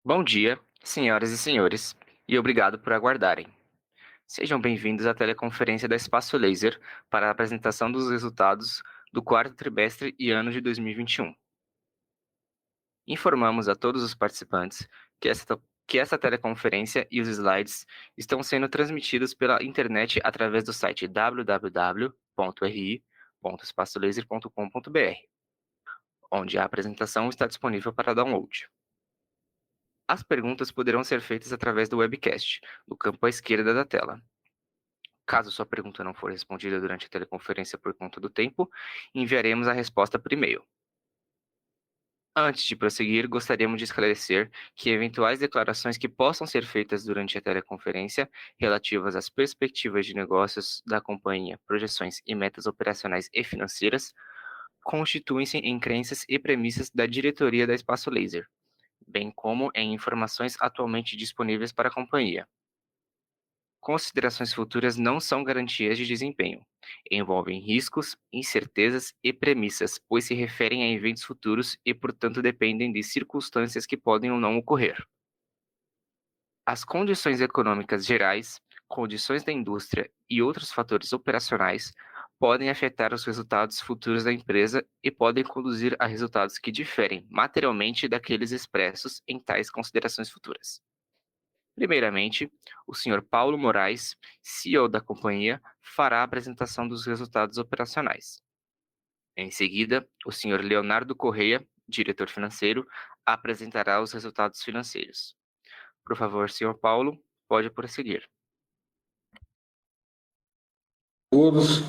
Bom dia, senhoras e senhores, e obrigado por aguardarem. Sejam bem-vindos à teleconferência da Espaço Laser para a apresentação dos resultados do quarto trimestre e ano de 2021. Informamos a todos os participantes que esta teleconferência e os slides estão sendo transmitidos pela internet através do site www.ri.espacolaser.com.br, onde a apresentação está disponível para download. As perguntas poderão ser feitas através do webcast, no campo à esquerda da tela. Caso sua pergunta não for respondida durante a teleconferência por conta do tempo, enviaremos a resposta por e-mail. Antes de prosseguir, gostaríamos de esclarecer que eventuais declarações que possam ser feitas durante a teleconferência relativas às perspectivas de negócios da companhia, projeções e metas operacionais e financeiras constituem-se em crenças e premissas da diretoria da Espaço Laser, bem como em informações atualmente disponíveis para a companhia. Considerações futuras não são garantias de desempenho. Envolvem riscos, incertezas e premissas, pois se referem a eventos futuros e, portanto, dependem de circunstâncias que podem ou não ocorrer. As condições econômicas gerais, condições da indústria e outros fatores operacionais podem afetar os resultados futuros da empresa e podem conduzir a resultados que diferem materialmente daqueles expressos em tais considerações futuras. Primeiramente, o Sr. Paulo Moraes, CEO da companhia, fará a apresentação dos resultados operacionais. Em seguida, o Sr. Leonardo Correia, diretor financeiro, apresentará os resultados financeiros. Por favor, Sr. Paulo, pode prosseguir. Todos,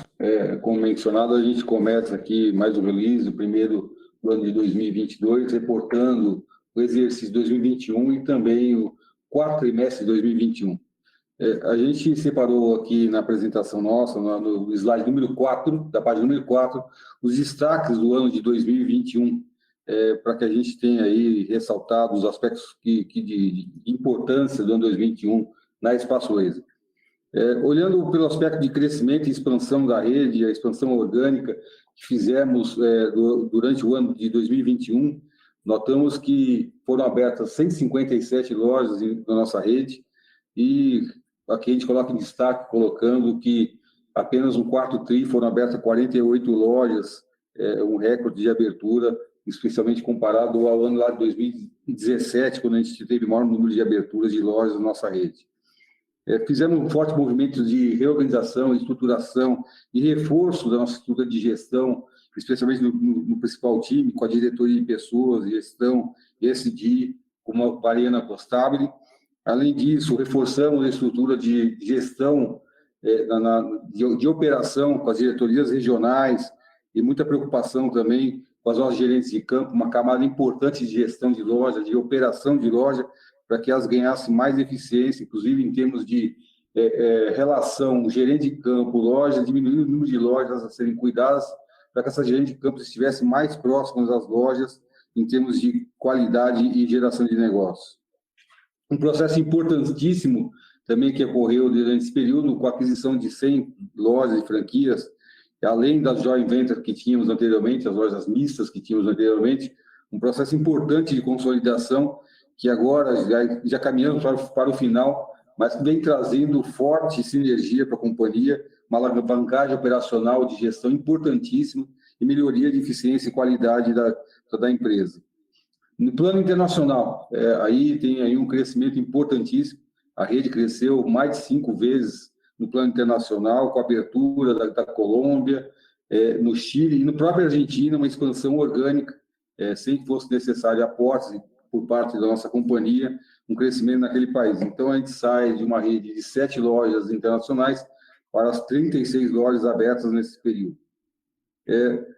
como mencionado, a gente começa aqui mais um release, o primeiro do ano de 2022, reportando o exercício de 2021 e também o quarto trimestre de 2021. A gente separou aqui na apresentação nossa, no slide número 4, da página número 4, os destaques do ano de 2021, para que a gente tenha aí ressaltado os aspectos de importância do ano 2021 na Espaço Laser. Olhando pelo aspecto de crescimento e expansão da rede, a expansão orgânica que fizemos durante o ano de 2021, notamos que foram abertas 157 lojas na nossa rede e aqui a gente coloca em destaque, colocando que apenas no quarto TRI foram abertas 48 lojas, um recorde de abertura, especialmente comparado ao ano lá de 2017, quando a gente teve o maior número de aberturas de lojas na nossa rede. Fizemos um forte movimento de reorganização, estruturação e reforço da nossa estrutura de gestão, especialmente no principal time, com a diretoria de pessoas, gestão, SD, como a Mariana Costabile. Além disso, reforçamos a estrutura de gestão, de operação com as diretorias regionais e muita preocupação também com as nossas gerentes de campo, uma camada importante de gestão de loja, de operação de loja, para que elas ganhassem mais eficiência, inclusive em termos de relação gerente de campo, loja, diminuindo o número de lojas a serem cuidadas, para que essas gerentes de campo estivessem mais próximas das lojas em termos de qualidade e geração de negócios. Um processo importantíssimo também que ocorreu durante esse período, com a aquisição de 100 lojas e franquias, além das joint ventures que tínhamos anteriormente, as lojas mistas que tínhamos anteriormente, um processo importante de consolidação que agora já caminhamos para o final, mas vem trazendo forte sinergia para a companhia, uma alavancagem operacional de gestão importantíssima e melhoria de eficiência e qualidade da empresa. No plano internacional, aí tem aí um crescimento importantíssimo, a rede cresceu mais de 5 vezes no plano internacional, com a abertura da Colômbia, no Chile e no próprio Argentina, uma expansão orgânica, sem que fosse necessário aportes por parte da nossa companhia, um crescimento naquele país. Então, a gente sai de uma rede de 7 lojas internacionais para as 36 lojas abertas nesse período.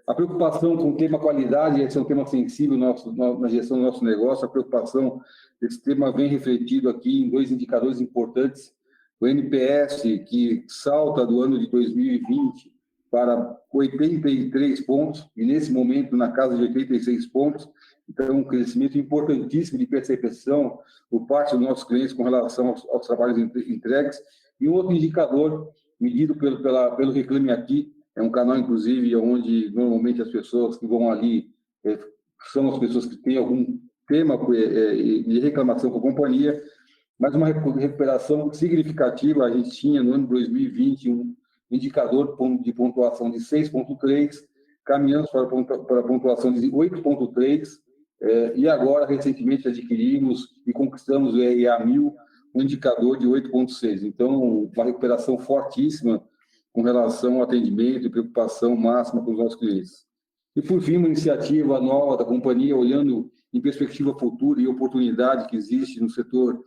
A preocupação com o tema qualidade, esse é um tema sensível na gestão do nosso negócio, a preocupação desse tema vem refletido aqui em 2 indicadores importantes, o NPS, que salta do ano de 2020 para 83 pontos, e nesse momento na casa de 86 pontos, então um crescimento importantíssimo de percepção por parte dos nossos clientes com relação aos trabalhos entregues, e um outro indicador medido pelo Reclame Aqui, é um canal, inclusive, onde normalmente as pessoas que vão ali são as pessoas que têm algum tema de reclamação com a companhia, mas uma recuperação significativa. A gente tinha no ano de 2020 um indicador de pontuação de 6,3, caminhamos para a pontuação de 8,3, e agora, recentemente, adquirimos e conquistamos o RA 1000, um indicador de 8,6. Então, uma recuperação fortíssima com relação ao atendimento e preocupação máxima com os nossos clientes. E, por fim, uma iniciativa nova da companhia, olhando em perspectiva futura e oportunidade que existe no setor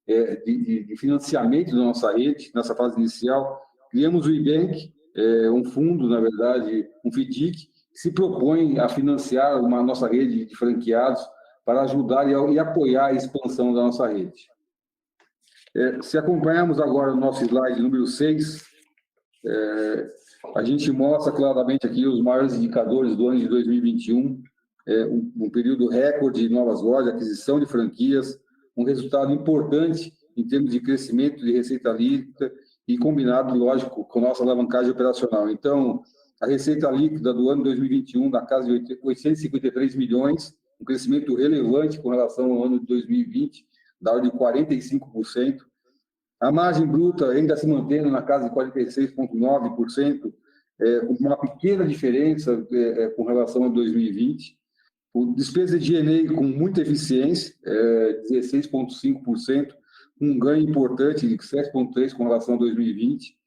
de financiamento da nossa rede, nessa fase inicial, criamos o IBank, um fundo, na verdade, um FDIC, que se propõe a financiar uma nossa rede de franqueados para ajudar e apoiar a expansão da nossa rede. Se acompanharmos agora o nosso slide número 6, a gente mostra claramente aqui os maiores indicadores do ano de 2021, um período recorde de novas lojas, aquisição de franquias, um resultado importante em termos de crescimento de receita líquida e combinado, lógico, com nossa alavancagem operacional. Então, a receita líquida do ano 2021 na casa de 853 milhões, um crescimento relevante com relação ao ano de 2020, da ordem de 45%. A margem bruta ainda se mantendo na casa de 46,9%, com uma pequena diferença com relação a 2020. O despesa de G&A com muita eficiência, 16,5%, um ganho importante de 7,3% com relação a 2020.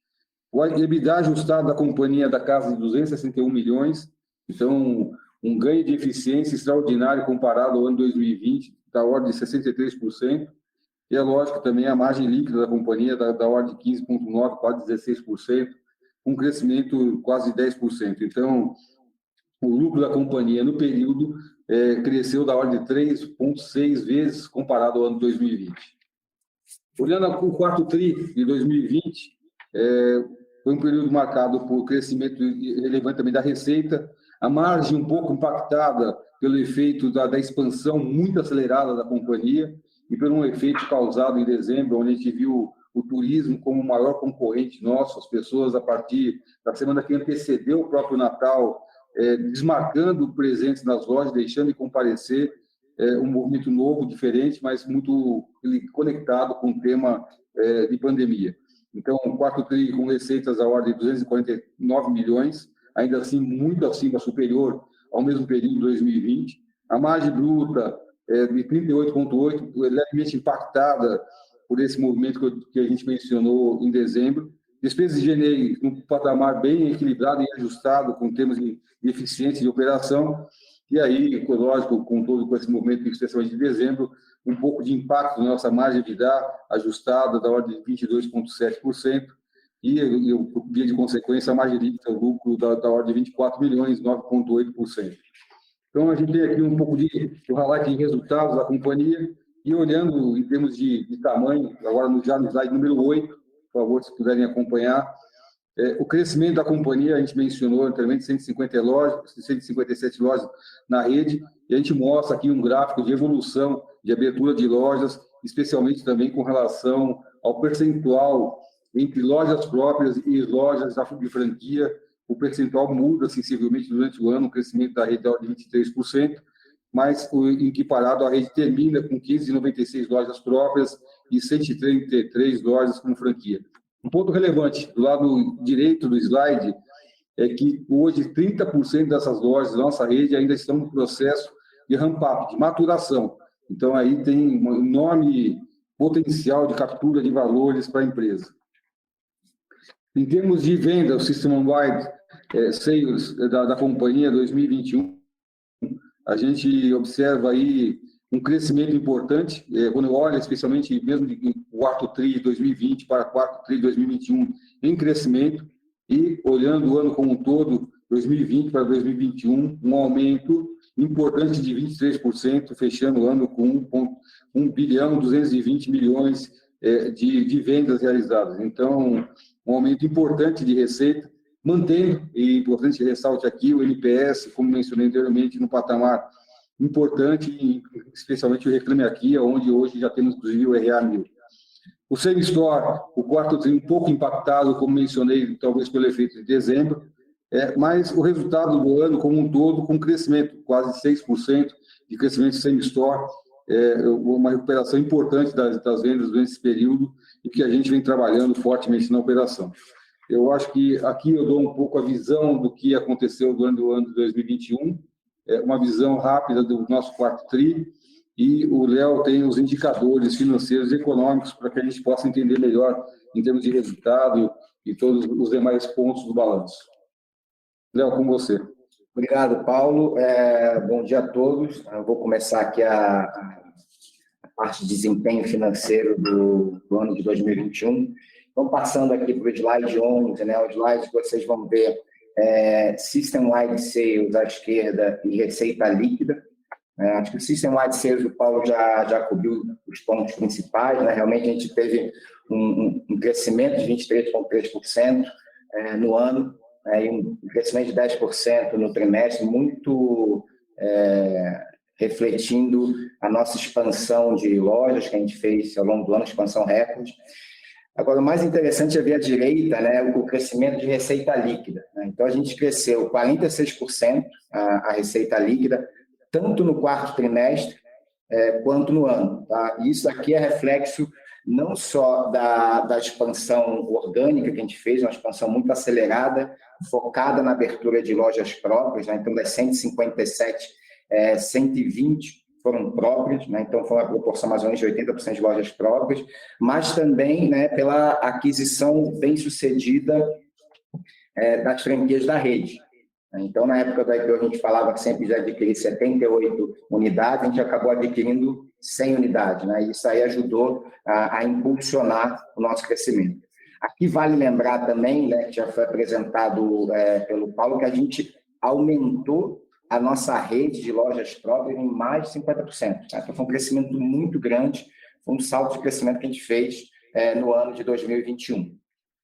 O EBITDA ajustado da companhia da casa de 261 milhões, então um ganho de eficiência extraordinário comparado ao ano 2020, da ordem de 63%. E é lógico também a margem líquida da companhia da ordem de 15,9%, quase 16%, um crescimento quase 10%. Então, o lucro da companhia no período cresceu da ordem de 3,6 vezes comparado ao ano 2020. Olhando o quarto TRI de 2020, foi um período marcado por crescimento relevante também da receita, a margem um pouco impactada pelo efeito da expansão muito acelerada da companhia e por um efeito causado em dezembro, onde a gente viu o turismo como o maior concorrente nosso, as pessoas, a partir da semana que antecedeu o próprio Natal, desmarcando presentes nas lojas, deixando de comparecer, um movimento novo, diferente, mas muito conectado com o tema de pandemia. Então, o quarto TRI com receitas da ordem de 249 milhões, ainda assim muito acima, superior ao mesmo período de 2020. A margem bruta de 38,8%, levemente impactada por esse movimento que a gente mencionou em dezembro. Despesas de G&A num patamar bem equilibrado e ajustado, com temas de eficiência de operação. E aí, lógico, com esse movimento, especialmente de dezembro, um pouco de impacto na nossa margem de EBITDA ajustada da ordem de 22,7%, e via de consequência, a margem líquida, o lucro da ordem de 24 milhões, 9,8%. Então, a gente tem aqui um pouco de highlight de resultados da companhia, e olhando em termos de tamanho, agora já no slide número 8, por favor, se puderem acompanhar, o crescimento da companhia, a gente mencionou anteriormente, 157 lojas na rede, e a gente mostra aqui um gráfico de evolução, de abertura de lojas, especialmente também com relação ao percentual entre lojas próprias e lojas de franquia. O percentual muda sensivelmente durante o ano, o crescimento da rede é de 23%, mas em equiparado a rede termina com 596 lojas próprias e 133 lojas com franquia. Um ponto relevante, do lado direito do slide, é que hoje 30% dessas lojas da nossa rede ainda estão no processo de ramp-up, de maturação. Então, aí tem um enorme potencial de captura de valores para a empresa. Em termos de venda, o System-wide Sales da companhia 2021, a gente observa aí um crescimento importante, quando olha especialmente mesmo de quarto TRI de 2020 para quarto TRI de 2021 em crescimento, e olhando o ano como um todo, 2020 para 2021, um aumento importante de 23%, fechando o ano com 1 bilhão 220 milhões de vendas realizadas. Então, um aumento importante de receita, mantendo, e importante ressalte aqui, o NPS, como mencionei anteriormente, no patamar importante, especialmente o Reclame Aqui, onde hoje já temos, inclusive, o RA 1000. O Same Store, o quarto TRI, um pouco impactado, como mencionei, talvez pelo efeito de dezembro, mas o resultado do ano como um todo, com crescimento quase 6%, de crescimento same-store, uma recuperação importante das vendas nesse período e que a gente vem trabalhando fortemente na operação. Eu acho que aqui eu dou um pouco a visão do que aconteceu durante o ano de 2021, uma visão rápida do nosso quarto TRI, e o Léo tem os indicadores financeiros e econômicos para que a gente possa entender melhor em termos de resultado e todos os demais pontos do balanço. Léo, com você. Obrigado, Paulo. Bom dia a todos. Eu vou começar aqui a parte de desempenho financeiro do ano de 2021. Então, passando aqui para o slide 11, né, o slide que vocês vão ver System-Wide Sales à esquerda e receita líquida. Acho que o System-Wide Sales o Paulo já cobriu os pontos principais, né? Realmente a gente teve um crescimento de 23,3% no ano, e um crescimento de 10% no trimestre, muito refletindo a nossa expansão de lojas que a gente fez ao longo do ano, expansão recorde. Agora, o mais interessante é ver à direita, né, o crescimento de receita líquida, né? Então, a gente cresceu 46% a receita líquida, tanto no quarto trimestre quanto no ano. Tá? Isso aqui é reflexo não só da expansão orgânica que a gente fez, uma expansão muito acelerada, focada na abertura de lojas próprias, né? Então, das 157, 120 foram próprias, né? Então foi uma proporção mais ou menos de 80% de lojas próprias, mas também, né, pela aquisição bem-sucedida das franquias da rede. Então, na época da IPO, a gente falava que sempre já adquirir 78 unidades, a gente acabou adquirindo 100 unidades, né? E isso aí ajudou a impulsionar o nosso crescimento. Aqui vale lembrar também, né, que já foi apresentado pelo Paulo, que a gente aumentou a nossa rede de lojas próprias em mais de 50%. Tá? Então, foi um crescimento muito grande, foi um salto de crescimento que a gente fez no ano de 2021.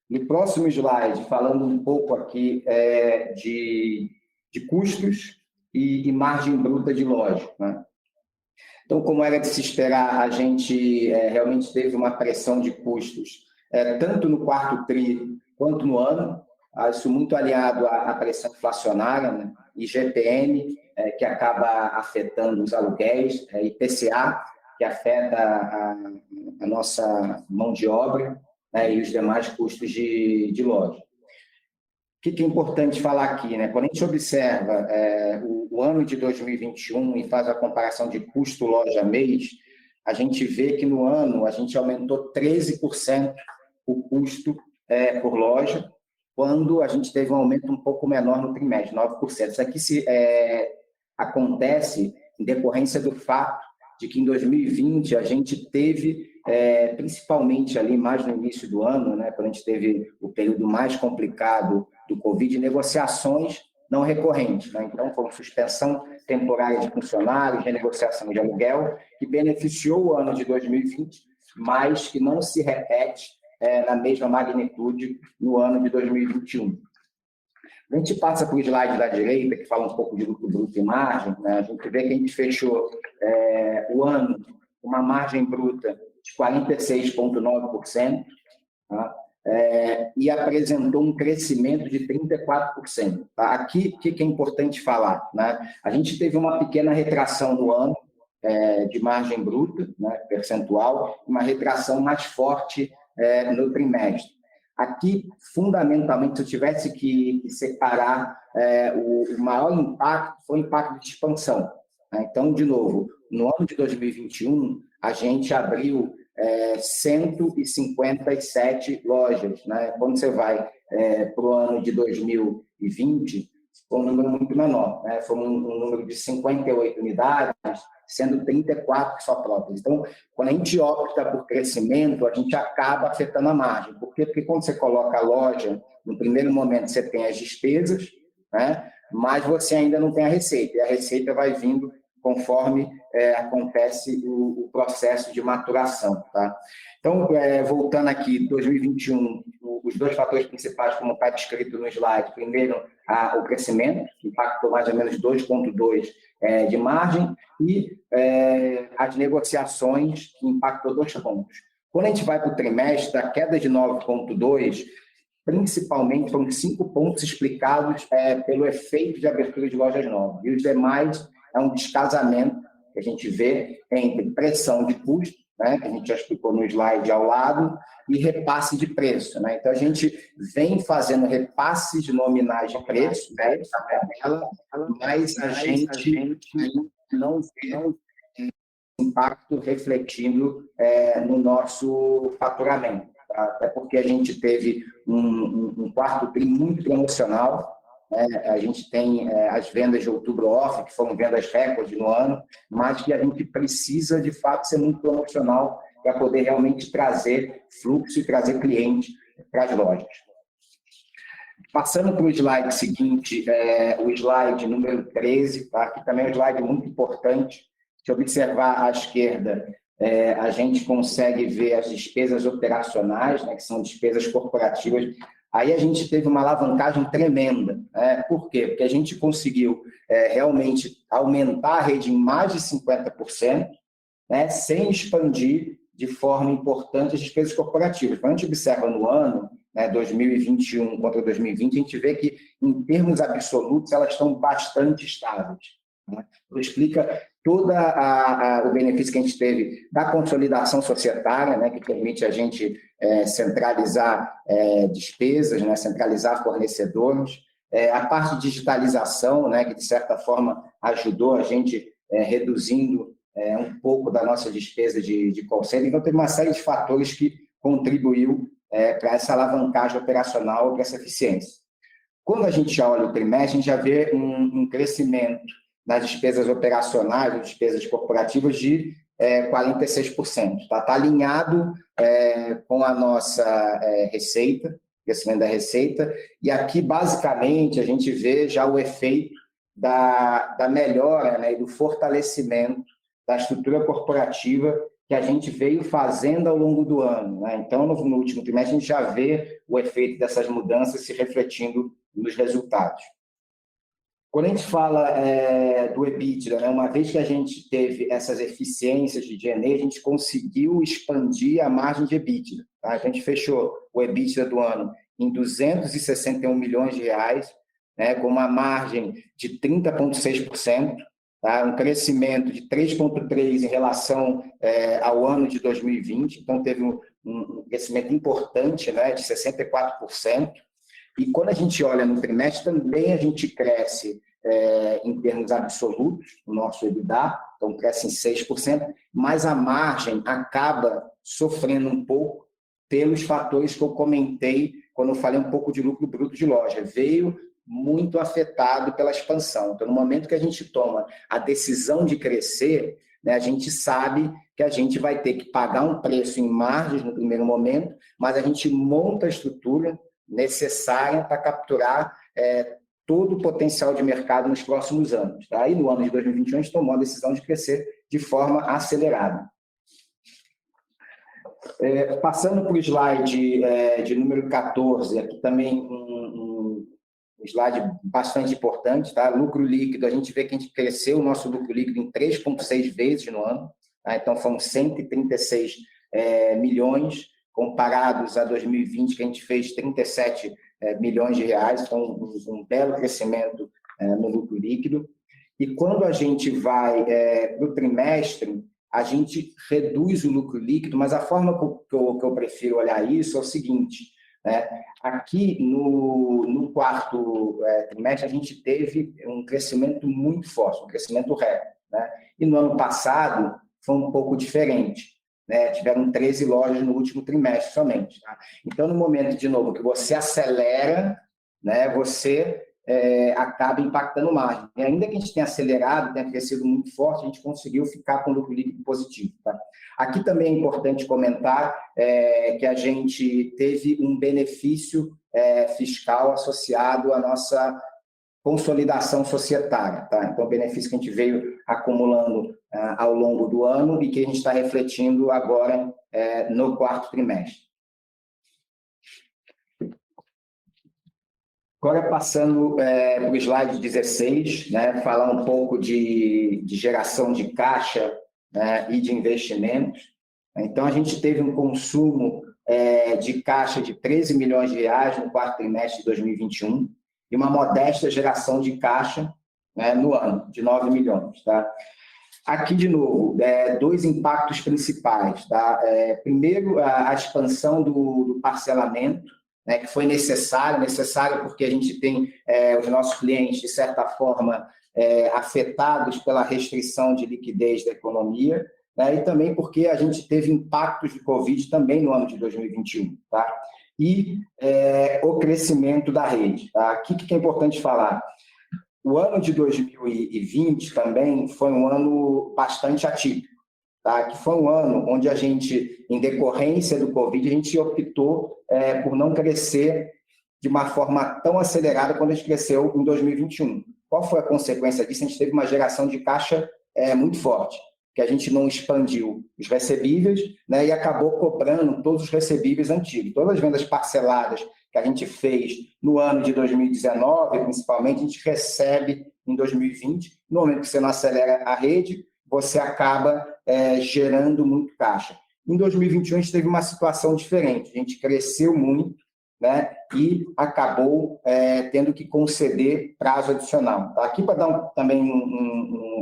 No próximo slide, falando um pouco aqui de custos e margem bruta de loja, né? Então, como era de se esperar, a gente realmente teve uma pressão de custos, tanto no quarto TRI quanto no ano, isso muito aliado à pressão inflacionária, né? IGPM, que acaba afetando os aluguéis, IPCA, que afeta a nossa mão de obra, né? E os demais custos de loja. O que é importante falar aqui, né? Quando a gente observa o ano de 2021 e faz a comparação de custo loja-mês, a gente vê que no ano a gente aumentou 13% o custo por loja, quando a gente teve um aumento um pouco menor no trimestre, 9%. Isso aqui acontece em decorrência do fato de que em 2020 a gente teve, principalmente ali mais no início do ano, né, quando a gente teve o período mais complicado do Covid, negociações não recorrentes, né? Então, como suspensão temporária de funcionários, renegociação de aluguel, que beneficiou o ano de 2020, mas que não se repete na mesma magnitude no ano de 2021. A gente passa para o slide da direita, que fala um pouco de lucro bruto e margem, né? A gente vê que a gente fechou o ano com uma margem bruta de 46,9%, tá? E apresentou um crescimento de 34%. Tá? Aqui, o que é importante falar, né? A gente teve uma pequena retração no ano de margem bruta, né, percentual, uma retração mais forte no trimestre. Aqui, fundamentalmente, se eu tivesse que separar, o maior impacto foi o impacto de expansão, né? Então, de novo, no ano de 2021, a gente abriu 157 lojas, né? Quando você vai para o ano de 2020, foi um número muito menor, né? Foi um número de 58 unidades, sendo 34 só próprias. Então, quando a gente opta por crescimento, a gente acaba afetando a margem. Por quê? Porque quando você coloca a loja, no primeiro momento você tem as despesas, né? Mas você ainda não tem a receita, e a receita vai vindo conforme acontece o processo de maturação. Tá? Então, voltando aqui, 2021, os dois fatores principais, como está descrito no slide, primeiro, o crescimento, que impactou mais ou menos 2,2% de margem, e as negociações, que impactou 2 pontos. Quando a gente vai para o trimestre, a queda de 9,2%, principalmente foram 5 pontos explicados pelo efeito de abertura de lojas novas, e os demais é um descasamento que a gente vê entre pressão de custo, né, que a gente já explicou no slide ao lado, e repasse de preço, né? Então, a gente vem fazendo repasses nominais de preço, né, mas a gente não vê impacto refletindo no nosso faturamento, tá? Até porque a gente teve um quarto tri muito promocional, né? A gente tem as vendas de outubro off, que foram vendas recorde no ano, mas que a gente precisa, de fato, ser muito promocional para poder realmente trazer fluxo e trazer cliente para as lojas. Passando para o slide seguinte, o slide número 13, tá? Que também é um slide muito importante. Se observar à esquerda, a gente consegue ver as despesas operacionais, né, que são despesas corporativas. Aí a gente teve uma alavancagem tremenda, né? Por quê? Porque a gente conseguiu realmente aumentar a rede em mais de 50%, né, sem expandir de forma importante as despesas corporativas. Quando a gente observa no ano, né, 2021 contra 2020, a gente vê que, em termos absolutos, elas estão bastante estáveis, né? Isso explica todo o benefício que a gente teve da consolidação societária, né, que permite a gente centralizar despesas, né, centralizar fornecedores, a parte de digitalização, né, que, de certa forma, ajudou a gente reduzindo um pouco da nossa despesa de call center. Então, teve uma série de fatores que contribuiu para essa alavancagem operacional, para essa eficiência. Quando a gente olha o trimestre, a gente já vê um crescimento nas despesas operacionais, despesas corporativas, de 46%. Está alinhado com a nossa receita, crescimento da receita, e aqui, basicamente, a gente vê já o efeito da melhora, né, e do fortalecimento da estrutura corporativa que a gente veio fazendo ao longo do ano, né? Então, no último trimestre, a gente já vê o efeito dessas mudanças se refletindo nos resultados. Quando a gente fala do EBITDA, né, uma vez que a gente teve essas eficiências de G&A, a gente conseguiu expandir a margem de EBITDA, tá? A gente fechou o EBITDA do ano em R$ 261 milhões, né, com uma margem de 30,6%, tá? Um crescimento de 3,3% em relação ao ano de 2020, então teve um crescimento importante, né, de 64%. E quando a gente olha no trimestre, também a gente cresce em termos absolutos, o nosso EBITDA, então cresce em 6%, mas a margem acaba sofrendo um pouco pelos fatores que eu comentei quando eu falei um pouco de lucro bruto de loja. Veio muito afetado pela expansão. Então, no momento que a gente toma a decisão de crescer, né, a gente sabe que a gente vai ter que pagar um preço em margens no primeiro momento, mas a gente monta a estrutura necessária para capturar todo o potencial de mercado nos próximos anos, tá? E no ano de 2021 a gente tomou a decisão de crescer de forma acelerada. Passando para o slide de número 14, aqui também um slide bastante importante, tá? Lucro líquido, a gente vê que a gente cresceu o nosso lucro líquido em 3,6 vezes no ano, tá? Então foram 136 milhões, comparados a 2020, que a gente fez 37 milhões de reais, então um belo crescimento no lucro líquido. E quando a gente vai para o trimestre, a gente reduz o lucro líquido, mas a forma que eu prefiro olhar isso é o seguinte, né? Aqui no quarto trimestre, a gente teve um crescimento muito forte, um crescimento recorde, né? E no ano passado foi um pouco diferente, né? Tiveram 13 lojas no último trimestre somente, tá? Então, no momento, de novo, que você acelera, né, você acaba impactando margem. E ainda que a gente tenha acelerado, tenha crescido muito forte, a gente conseguiu ficar com lucro líquido positivo, tá? Aqui também é importante comentar que a gente teve um benefício fiscal associado à nossa consolidação societária, tá? Então, o benefício que a gente veio acumulando ao longo do ano e que a gente está refletindo agora no quarto trimestre. Agora, passando para o slide 16, né, falar um pouco de geração de caixa, né, e de investimentos. Então, a gente teve um consumo de caixa de 13 milhões de reais no quarto trimestre de 2021 e uma modesta geração de caixa, né, no ano, de 9 milhões. Tá? Aqui, de novo, dois impactos principais. Tá? Primeiro, a expansão do parcelamento, né, que foi necessário porque a gente tem os nossos clientes, de certa forma, afetados pela restrição de liquidez da economia, né, e também porque a gente teve impactos de Covid também no ano de 2021. Tá? E o crescimento da rede. Tá? Aqui que é importante falar. O ano de 2020 também foi um ano bastante atípico, tá? Que foi um ano onde a gente, em decorrência do Covid, a gente optou por não crescer de uma forma tão acelerada quando a gente cresceu em 2021. Qual foi a consequência disso? A gente teve uma geração de caixa muito forte, que a gente não expandiu os recebíveis, né, e acabou cobrando todos os recebíveis antigos. Todas as vendas parceladas que a gente fez no ano de 2019, principalmente, a gente recebe em 2020. No momento que você não acelera a rede, você acaba gerando muito caixa. Em 2021, a gente teve uma situação diferente. A gente cresceu muito, né, e acabou tendo que conceder prazo adicional. Aqui, para dar também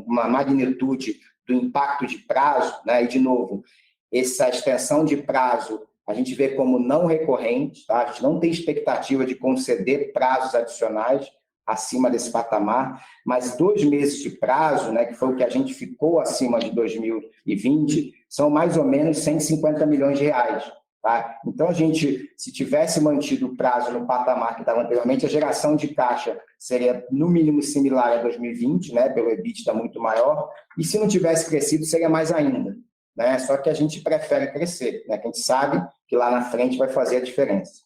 uma magnitude do impacto de prazo, né, e, de novo, essa extensão de prazo a gente vê como não recorrente, tá? A gente não tem expectativa de conceder prazos adicionais acima desse patamar, mas 2 meses de prazo, né, que foi o que a gente ficou acima de 2020, são mais ou menos 150 milhões de reais. Tá? Então, a gente, se tivesse mantido o prazo no patamar que estava anteriormente, a geração de caixa seria, no mínimo, similar a 2020, né, pelo EBITDA muito maior, e se não tivesse crescido, seria mais ainda. Né? Só que a gente prefere crescer, né? Que a gente sabe que lá na frente vai fazer a diferença.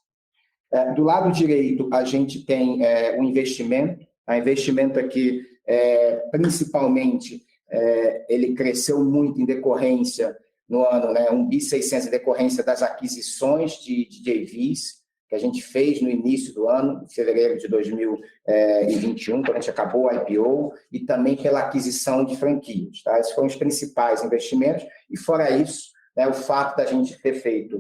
Do lado direito, a gente tem o investimento. O investimento aqui, principalmente, ele cresceu muito em decorrência no ano, né, 1.600 bilhão em decorrência das aquisições de JVs que a gente fez no início do ano, em fevereiro de 2021, quando a gente acabou o IPO, e também pela aquisição de franquias. Tá? Esses foram os principais investimentos, e fora isso, né, o fato da gente ter feito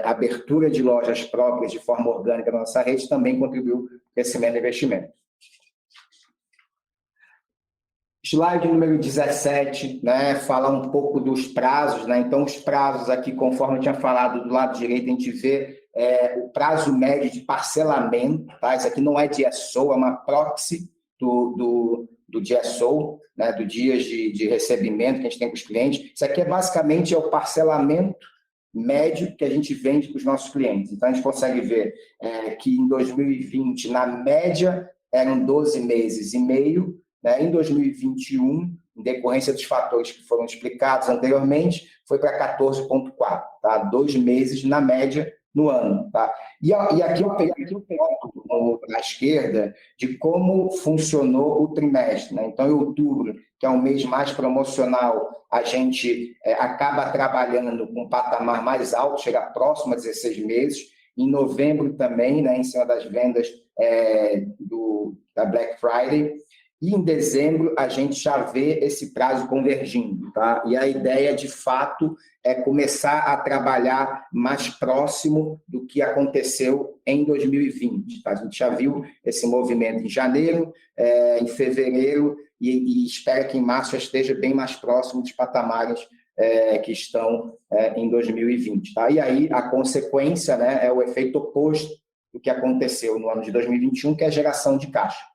abertura de lojas próprias de forma orgânica na nossa rede também contribuiu para o crescimento do investimento. Slide número 17, né, fala um pouco dos prazos, né? Então, os prazos aqui, conforme eu tinha falado do lado direito, a gente vê o prazo médio de parcelamento, tá? Isso aqui não é DSO, é uma proxy do DSO, né, do dias de recebimento que a gente tem com os clientes. Isso aqui basicamente é o parcelamento médio que a gente vende para os nossos clientes. Então, a gente consegue ver que em 2020, na média, eram 12 meses e meio, né? Em 2021, em decorrência dos fatores que foram explicados anteriormente, foi para 14,4, tá? 2 meses na média no ano. Tá? E aqui eu peguei foto na esquerda de como funcionou o trimestre. Né? Então, em outubro, que é um mês mais promocional, a gente acaba trabalhando com um patamar mais alto, chega próximo a 16 meses. Em novembro também, né, em cima das vendas da Black Friday. E em dezembro, a gente já vê esse prazo convergindo. Tá? E a ideia, de fato, é começar a trabalhar mais próximo do que aconteceu em 2020. Tá? A gente já viu esse movimento em janeiro, em fevereiro, e espera que em março já esteja bem mais próximo dos patamares que estão em 2020. Tá? E aí, a consequência, né, é o efeito oposto do que aconteceu no ano de 2021, que é a geração de caixa.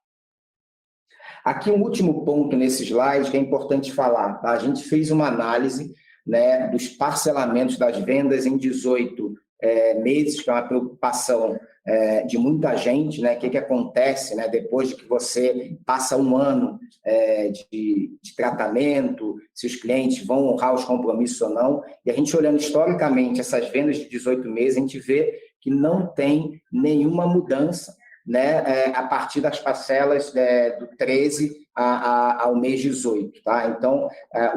Aqui um último ponto nesse slide que é importante falar. Tá? A gente fez uma análise, né, dos parcelamentos das vendas em 18 meses, que é uma preocupação de muita gente, né? O que acontece, né, depois de que você passa um ano de tratamento, se os clientes vão honrar os compromissos ou não. E a gente olhando historicamente essas vendas de 18 meses, a gente vê que não tem nenhuma mudança, né, a partir das parcelas do 13 ao mês 18. Tá? Então,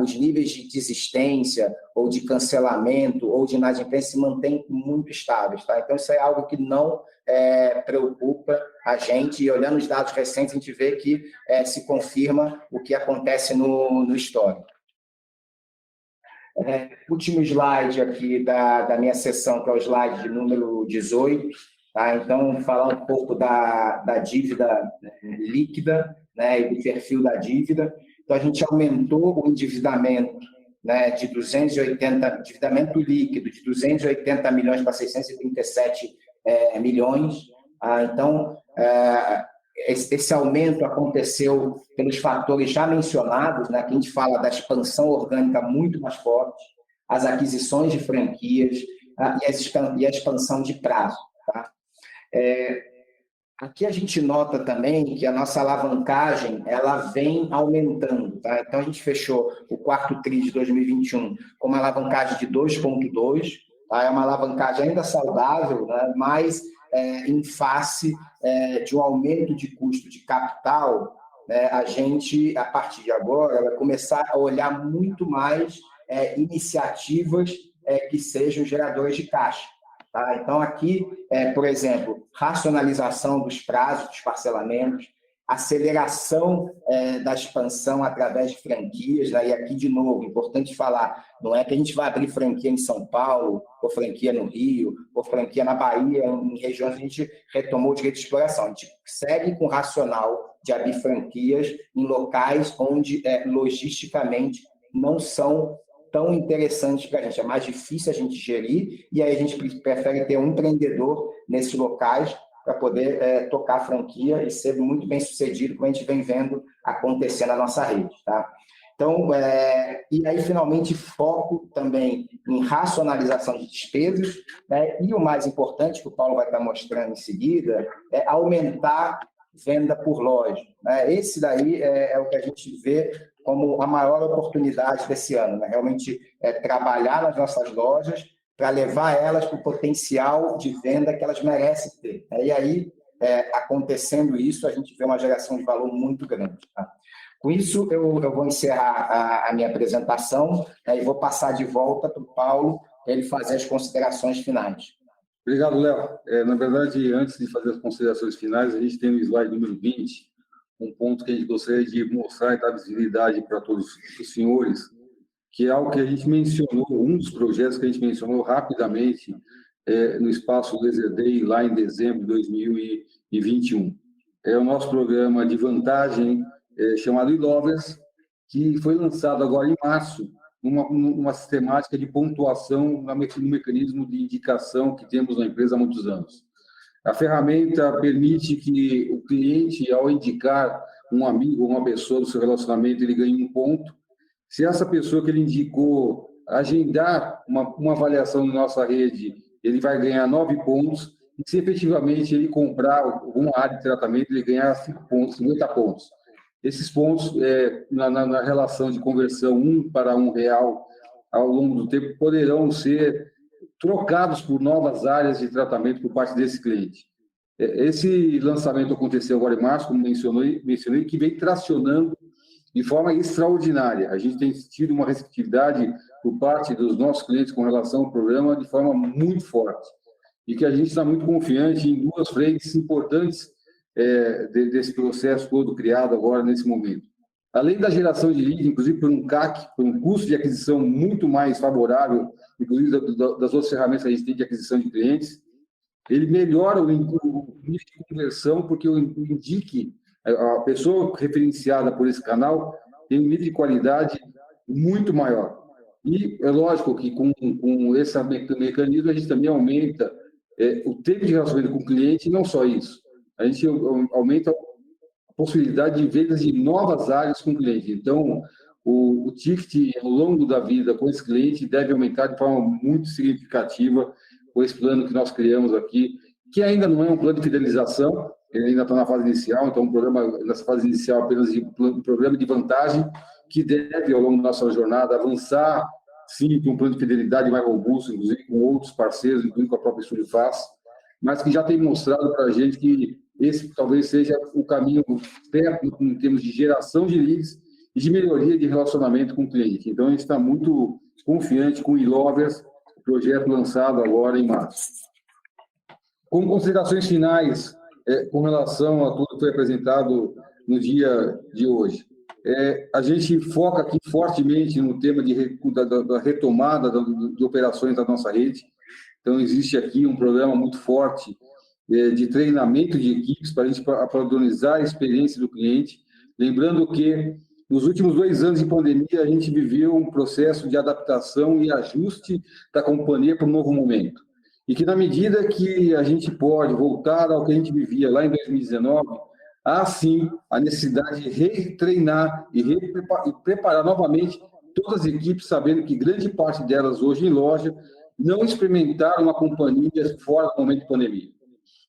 os níveis de desistência ou de cancelamento ou de inadimplência se mantêm muito estáveis. Tá? Então, isso é algo que não preocupa a gente, e olhando os dados recentes, a gente vê que se confirma o que acontece no histórico. Último slide aqui da minha sessão, que é o slide número 18. Tá? Então, falar um pouco da dívida líquida, né, e do perfil da dívida. Então, a gente aumentou o endividamento, né, de 280, endividamento líquido, de 280 milhões para 637 milhões. Então, esse aumento aconteceu pelos fatores já mencionados, né, que a gente fala da expansão orgânica muito mais forte, as aquisições de franquias e a expansão de prazo. Tá? Aqui a gente nota também que a nossa alavancagem ela vem aumentando. Tá? Então, a gente fechou o quarto TRI de 2021 com uma alavancagem de 2,2. Tá? É uma alavancagem ainda saudável, né? Mas em face de um aumento de custo de capital, né? A gente, a partir de agora, vai começar a olhar muito mais iniciativas que sejam geradores de caixa. Tá? Então, aqui, por exemplo, racionalização dos prazos dos parcelamentos, aceleração da expansão através de franquias, né? E aqui, de novo, importante falar, não é que a gente vai abrir franquia em São Paulo, ou franquia no Rio, ou franquia na Bahia, em regiões que a gente retomou o direito de exploração. A gente segue com o racional de abrir franquias em locais onde, logisticamente, não são tão interessantes para a gente, é mais difícil a gente gerir, e aí a gente prefere ter um empreendedor nesses locais para poder tocar a franquia e ser muito bem sucedido, como a gente vem vendo acontecer na nossa rede. Tá? Então, e aí, finalmente, foco também em racionalização de despesas, né? E o mais importante, que o Paulo vai estar mostrando em seguida, é aumentar venda por loja. Né? Esse daí é o que a gente vê como a maior oportunidade desse ano, né? Realmente trabalhar nas nossas lojas para levar elas para o potencial de venda que elas merecem ter. E aí, acontecendo isso, a gente vê uma geração de valor muito grande. Tá? Com isso, eu vou encerrar a minha apresentação, e vou passar de volta para o Paulo, para ele fazer as considerações finais. Obrigado, Léo. Na verdade, antes de fazer as considerações finais, a gente tem no slide número 20, um ponto que a gente gostaria de mostrar e dar visibilidade para todos os senhores, que é algo que a gente mencionou, um dos projetos que a gente mencionou rapidamente no espaço Laser Day, lá em dezembro de 2021. É o nosso programa de vantagem chamado Ilovers, que foi lançado agora em março, numa sistemática de pontuação no mecanismo de indicação que temos na empresa há muitos anos. A ferramenta permite que o cliente, ao indicar um amigo ou uma pessoa do seu relacionamento, ele ganhe um ponto. Se essa pessoa que ele indicou agendar uma avaliação na nossa rede, ele vai ganhar 9 pontos. E se efetivamente ele comprar alguma área de tratamento, ele ganhar 5 pontos, 50 pontos. Esses pontos, na relação de conversão 1 para 1 real ao longo do tempo, poderão ser trocados por novas áreas de tratamento por parte desse cliente. Esse lançamento aconteceu agora em março, como mencionei, que vem tracionando de forma extraordinária. A gente tem tido uma receptividade por parte dos nossos clientes com relação ao programa de forma muito forte. E que a gente está muito confiante em duas frentes importantes desse processo todo criado agora, nesse momento. Além da geração de lead, inclusive por um CAC, por um custo de aquisição muito mais favorável, inclusive das outras ferramentas que a gente tem de aquisição de clientes, ele melhora o nível de conversão, porque o indique, a pessoa referenciada por esse canal tem um nível de qualidade muito maior. E é lógico que com esse mecanismo a gente também aumenta o tempo de relacionamento com o cliente, e não só isso. A gente aumenta a possibilidade de vendas de novas áreas com o cliente. Então, o ticket ao longo da vida com esse cliente deve aumentar de forma muito significativa com esse plano que nós criamos aqui, que ainda não é um plano de fidelização, ele ainda está na fase inicial, então nessa fase inicial apenas um programa de vantagem que deve, ao longo da nossa jornada, avançar, sim, para um plano de fidelidade mais robusto, inclusive com outros parceiros, inclusive com a própria Estúdio Faz, mas que já tem mostrado para a gente que esse talvez seja o caminho certo em termos de geração de leads e de melhoria de relacionamento com o cliente. Então, a gente está muito confiante com o Ilovers, o projeto lançado agora em março. Como considerações finais com relação a tudo que foi apresentado no dia de hoje, a gente foca aqui fortemente no tema da retomada de operações da nossa rede. Então, existe aqui um programa muito forte de treinamento de equipes para a gente padronizar a experiência do cliente. Lembrando que nos últimos 2 anos de pandemia, a gente viveu um processo de adaptação e ajuste da companhia para um novo momento. E que, na medida que a gente pode voltar ao que a gente vivia lá em 2019, há sim a necessidade de retreinar e preparar novamente todas as equipes, sabendo que grande parte delas hoje em loja não experimentaram uma companhia fora do momento de pandemia.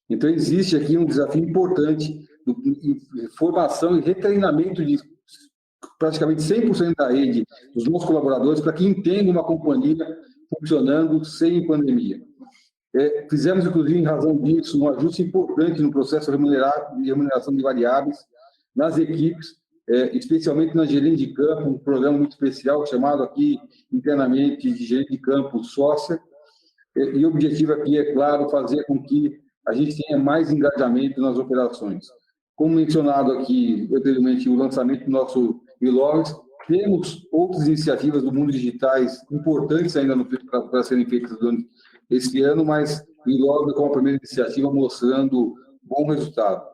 Então, existe aqui um desafio importante de formação e retreinamento de praticamente 100% da rede dos nossos colaboradores para que entendam uma companhia funcionando sem pandemia. Fizemos, inclusive, em razão disso, um ajuste importante no processo de remuneração de variáveis nas equipes, especialmente na gerente de campo, um programa muito especial chamado aqui internamente de gerente de campo sócia. E o objetivo aqui é, claro, fazer com que a gente tenha mais engajamento nas operações. Como mencionado aqui anteriormente, o lançamento do nosso e-logs, temos outras iniciativas do mundo digitais importantes ainda para serem feitas durante esse ano, mas o e-logs como a primeira iniciativa mostrando bom resultado.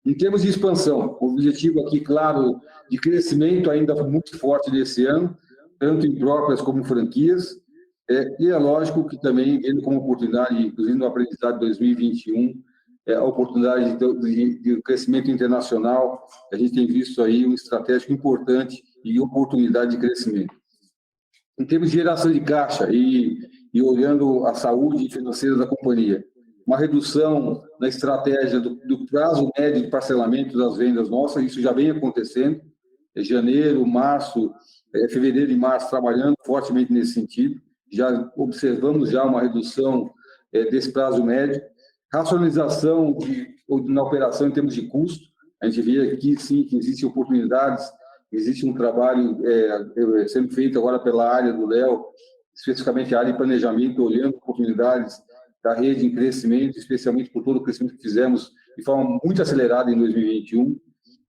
Em termos de expansão, o objetivo aqui, claro, de crescimento ainda muito forte desse ano, tanto em próprias como franquias, e é lógico que também, vendo como oportunidade, inclusive no aprendizado de 2021, a oportunidade de crescimento internacional, a gente tem visto aí um estratégico importante e oportunidade de crescimento. Em termos de geração de caixa e olhando a saúde financeira da companhia, uma redução na estratégia do prazo médio de parcelamento das vendas nossas, isso já vem acontecendo, janeiro, março, fevereiro e março, trabalhando fortemente nesse sentido, já observamos já uma redução desse prazo médio, racionalização na operação em termos de custo, a gente vê aqui sim que existem oportunidades, existe um trabalho sendo feito agora pela área do Léo, especificamente a área de planejamento, olhando oportunidades da rede em crescimento, especialmente por todo o crescimento que fizemos de forma muito acelerada em 2021,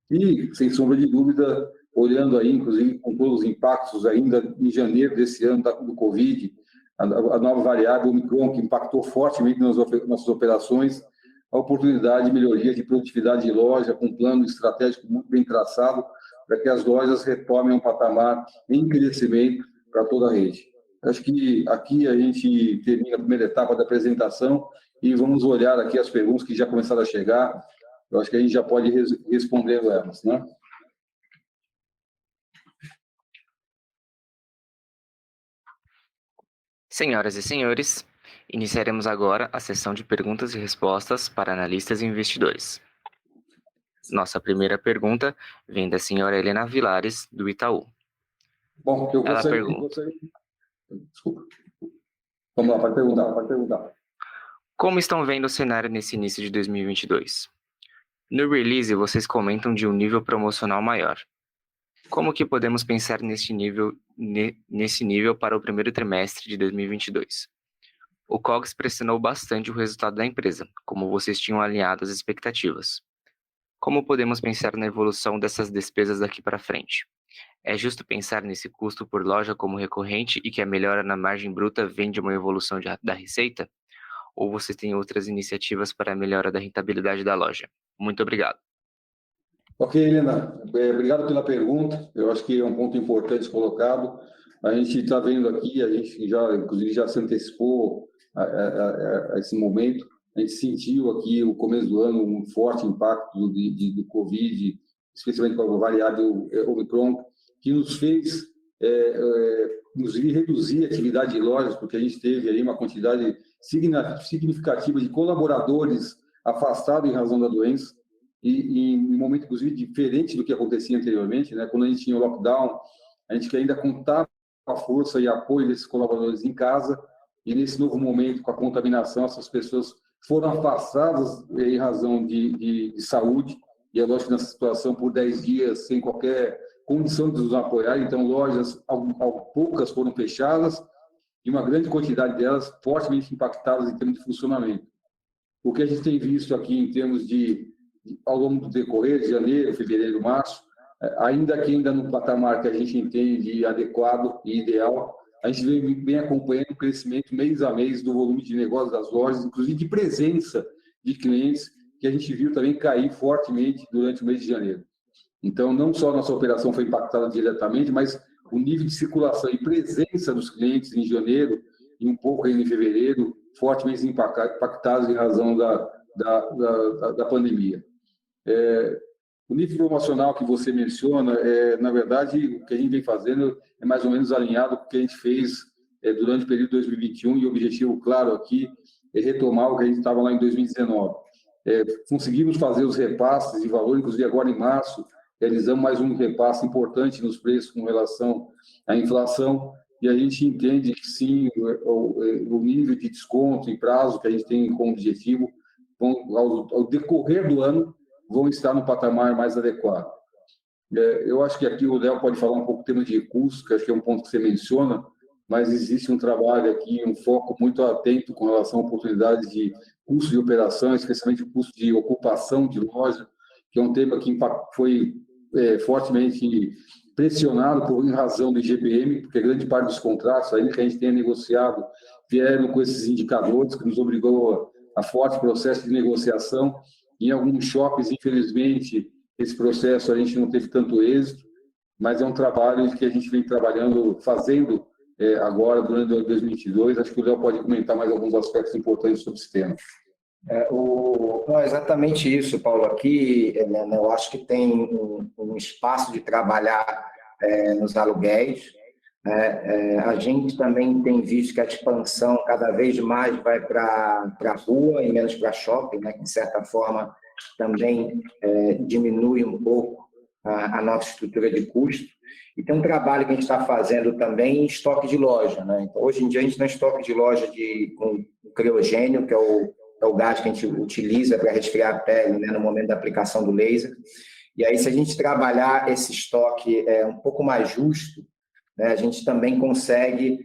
e, sem sombra de dúvida, olhando aí, inclusive, com todos os impactos ainda em janeiro desse ano do Covid, a nova variável Omicron, que impactou fortemente nas nossas operações, a oportunidade de melhoria de produtividade de loja, com um plano estratégico muito bem traçado, para que as lojas retomem um patamar em crescimento para toda a rede. Acho que aqui a gente termina a primeira etapa da apresentação e vamos olhar aqui as perguntas que já começaram a chegar. Eu acho que a gente já pode responder elas, né? Senhoras e senhores, iniciaremos agora a sessão de perguntas e respostas para analistas e investidores. Nossa primeira pergunta vem da senhora Helena Vilares, do Itaú. Bom, eu gostaria... Desculpa. Vamos lá, pode perguntar. Como estão vendo o cenário nesse início de 2022? No release, vocês comentam de um nível promocional maior. Como que podemos pensar nesse nível para o primeiro trimestre de 2022? O COGS pressionou bastante o resultado da empresa, como vocês tinham alinhado as expectativas. Como podemos pensar na evolução dessas despesas daqui para frente? É justo pensar nesse custo por loja como recorrente e que a melhora na margem bruta vem de uma evolução da receita? Ou você tem outras iniciativas para a melhora da rentabilidade da loja? Muito obrigado. Ok, Helena, obrigado pela pergunta. Eu acho que é um ponto importante colocado. A gente está vendo aqui, a gente já, inclusive, já se antecipou a esse momento. A gente sentiu aqui, no começo do ano, um forte impacto do Covid, especialmente com a variável Omicron, que nos fez nos reduzir a atividade de lojas, porque a gente teve aí uma quantidade significativa de colaboradores afastados em razão da doença, e em um momento, inclusive, diferente do que acontecia anteriormente, né? Quando a gente tinha o lockdown, a gente ainda contava com a força e apoio desses colaboradores em casa, e nesse novo momento, com a contaminação, essas pessoas foram afastadas em razão de saúde, e é lógico que nessa situação, por 10 dias, sem qualquer condição de nos apoiar, então lojas, poucas foram fechadas, e uma grande quantidade delas fortemente impactadas em termos de funcionamento. O que a gente tem visto aqui em termos ao longo do decorrer de janeiro, fevereiro, março, ainda no patamar que a gente entende adequado e ideal, a gente vem acompanhando o crescimento mês a mês do volume de negócios das lojas, inclusive de presença de clientes, que a gente viu também cair fortemente durante o mês de janeiro. Então, não só a nossa operação foi impactada diretamente, mas o nível de circulação e presença dos clientes em janeiro e um pouco ainda em fevereiro, fortemente impactados em razão da pandemia. O nível promocional que você menciona, na verdade, o que a gente vem fazendo é mais ou menos alinhado com o que a gente fez durante o período de 2021, e o objetivo, claro, aqui é retomar o que a gente estava lá em 2019. Conseguimos fazer os repasses de valor, inclusive agora em março, realizamos mais um repasse importante nos preços com relação à inflação, e a gente entende que, sim, o nível de desconto e prazo que a gente tem como objetivo, ao decorrer do ano, vão estar no patamar mais adequado. Eu acho que aqui o Léo pode falar um pouco do tema de recursos, que acho que é um ponto que você menciona, mas existe um trabalho aqui, um foco muito atento com relação a oportunidades de custo de operação, especialmente o custo de ocupação de loja, que é um tema que foi fortemente pressionado em razão do IGPM, porque grande parte dos contratos, ainda que a gente tenha negociado, vieram com esses indicadores, que nos obrigou a forte processo de negociação. Em alguns shoppings, infelizmente, esse processo a gente não teve tanto êxito, mas é um trabalho que a gente vem fazendo agora, durante 2022. Acho que o Léo pode comentar mais alguns aspectos importantes sobre esse tema. Não, é exatamente isso, Paulo. Aqui, eu acho que tem um espaço de trabalhar nos aluguéis. A gente também tem visto que a expansão cada vez mais vai para a rua e menos para shopping, né, que, de certa forma, também diminui um pouco a nossa estrutura de custo. E tem um trabalho que a gente está fazendo também em estoque de loja, né? Então, hoje em dia, a gente tem estoque de loja com criogênio, que é o gás que a gente utiliza para resfriar a pele, né, no momento da aplicação do laser. E aí, se a gente trabalhar esse estoque um pouco mais justo, né, a gente também consegue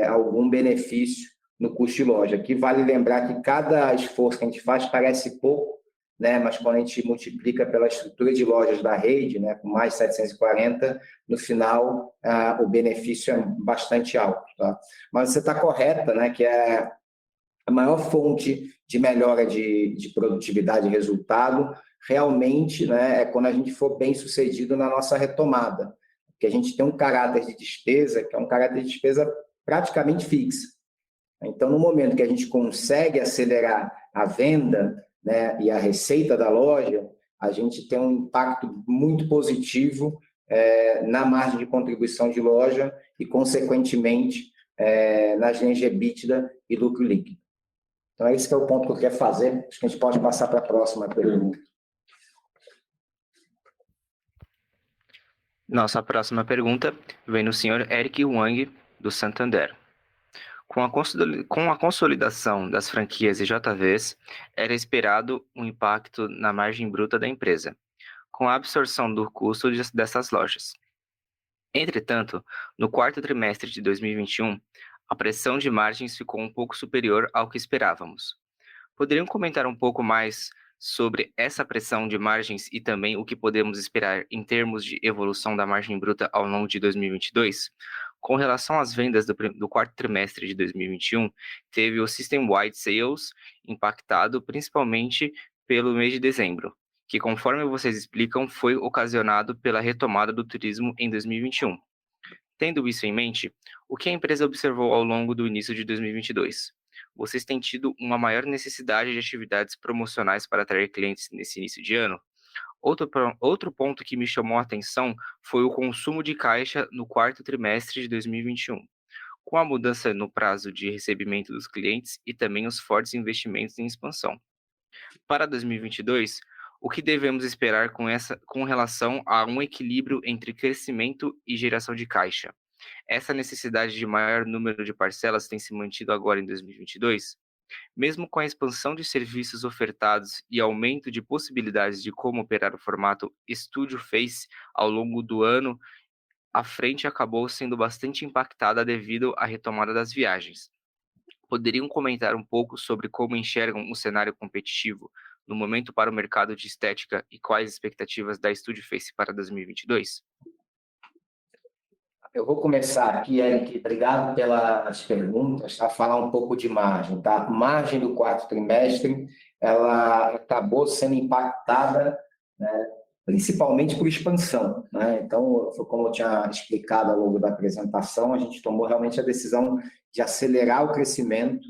algum benefício no custo de loja. Aqui vale lembrar que cada esforço que a gente faz parece pouco, né, mas quando a gente multiplica pela estrutura de lojas da rede, né, com mais 740, no final o benefício é bastante alto. Tá? Mas você está correta, né, que a maior fonte de melhora de produtividade e resultado realmente, né, é quando a gente for bem sucedido na nossa retomada, porque a gente tem um caráter de despesa que é um caráter de despesa praticamente fixo. Então, no momento que a gente consegue acelerar a venda, né, e a receita da loja, a gente tem um impacto muito positivo na margem de contribuição de loja e, consequentemente, nas linhas de EBITDA e lucro líquido. Então, esse que é o ponto que eu quero fazer. Acho que a gente pode passar para a próxima pergunta. Nossa próxima pergunta vem do senhor Eric Wang, do Santander. Com a consolidação das franquias e JVs, era esperado um impacto na margem bruta da empresa, com a absorção do custo dessas lojas. Entretanto, no quarto trimestre de 2021, a pressão de margens ficou um pouco superior ao que esperávamos. Poderiam comentar um pouco mais sobre essa pressão de margens e também o que podemos esperar em termos de evolução da margem bruta ao longo de 2022? Com relação às vendas do quarto trimestre de 2021, teve o System-Wide Sales impactado principalmente pelo mês de dezembro, que, conforme vocês explicam, foi ocasionado pela retomada do turismo em 2021. Tendo isso em mente, o que a empresa observou ao longo do início de 2022? Vocês têm tido uma maior necessidade de atividades promocionais para atrair clientes nesse início de ano? Outro ponto que me chamou a atenção foi o consumo de caixa no quarto trimestre de 2021, com a mudança no prazo de recebimento dos clientes e também os fortes investimentos em expansão. Para 2022, o que devemos esperar com relação a um equilíbrio entre crescimento e geração de caixa? Essa necessidade de maior número de parcelas tem se mantido agora em 2022? Mesmo com a expansão de serviços ofertados e aumento de possibilidades de como operar o formato Studio Face ao longo do ano, a frente acabou sendo bastante impactada devido à retomada das viagens. Poderiam comentar um pouco sobre como enxergam o cenário competitivo no momento para o mercado de estética e quais expectativas da Studio Face para 2022? Eu vou começar aqui, Eric. Obrigado pelas perguntas. Tá? Falar um pouco de margem. Tá? A margem do quarto trimestre ela acabou sendo impactada, né, principalmente por expansão, né? Então, como eu tinha explicado ao longo da apresentação, a gente tomou realmente a decisão de acelerar o crescimento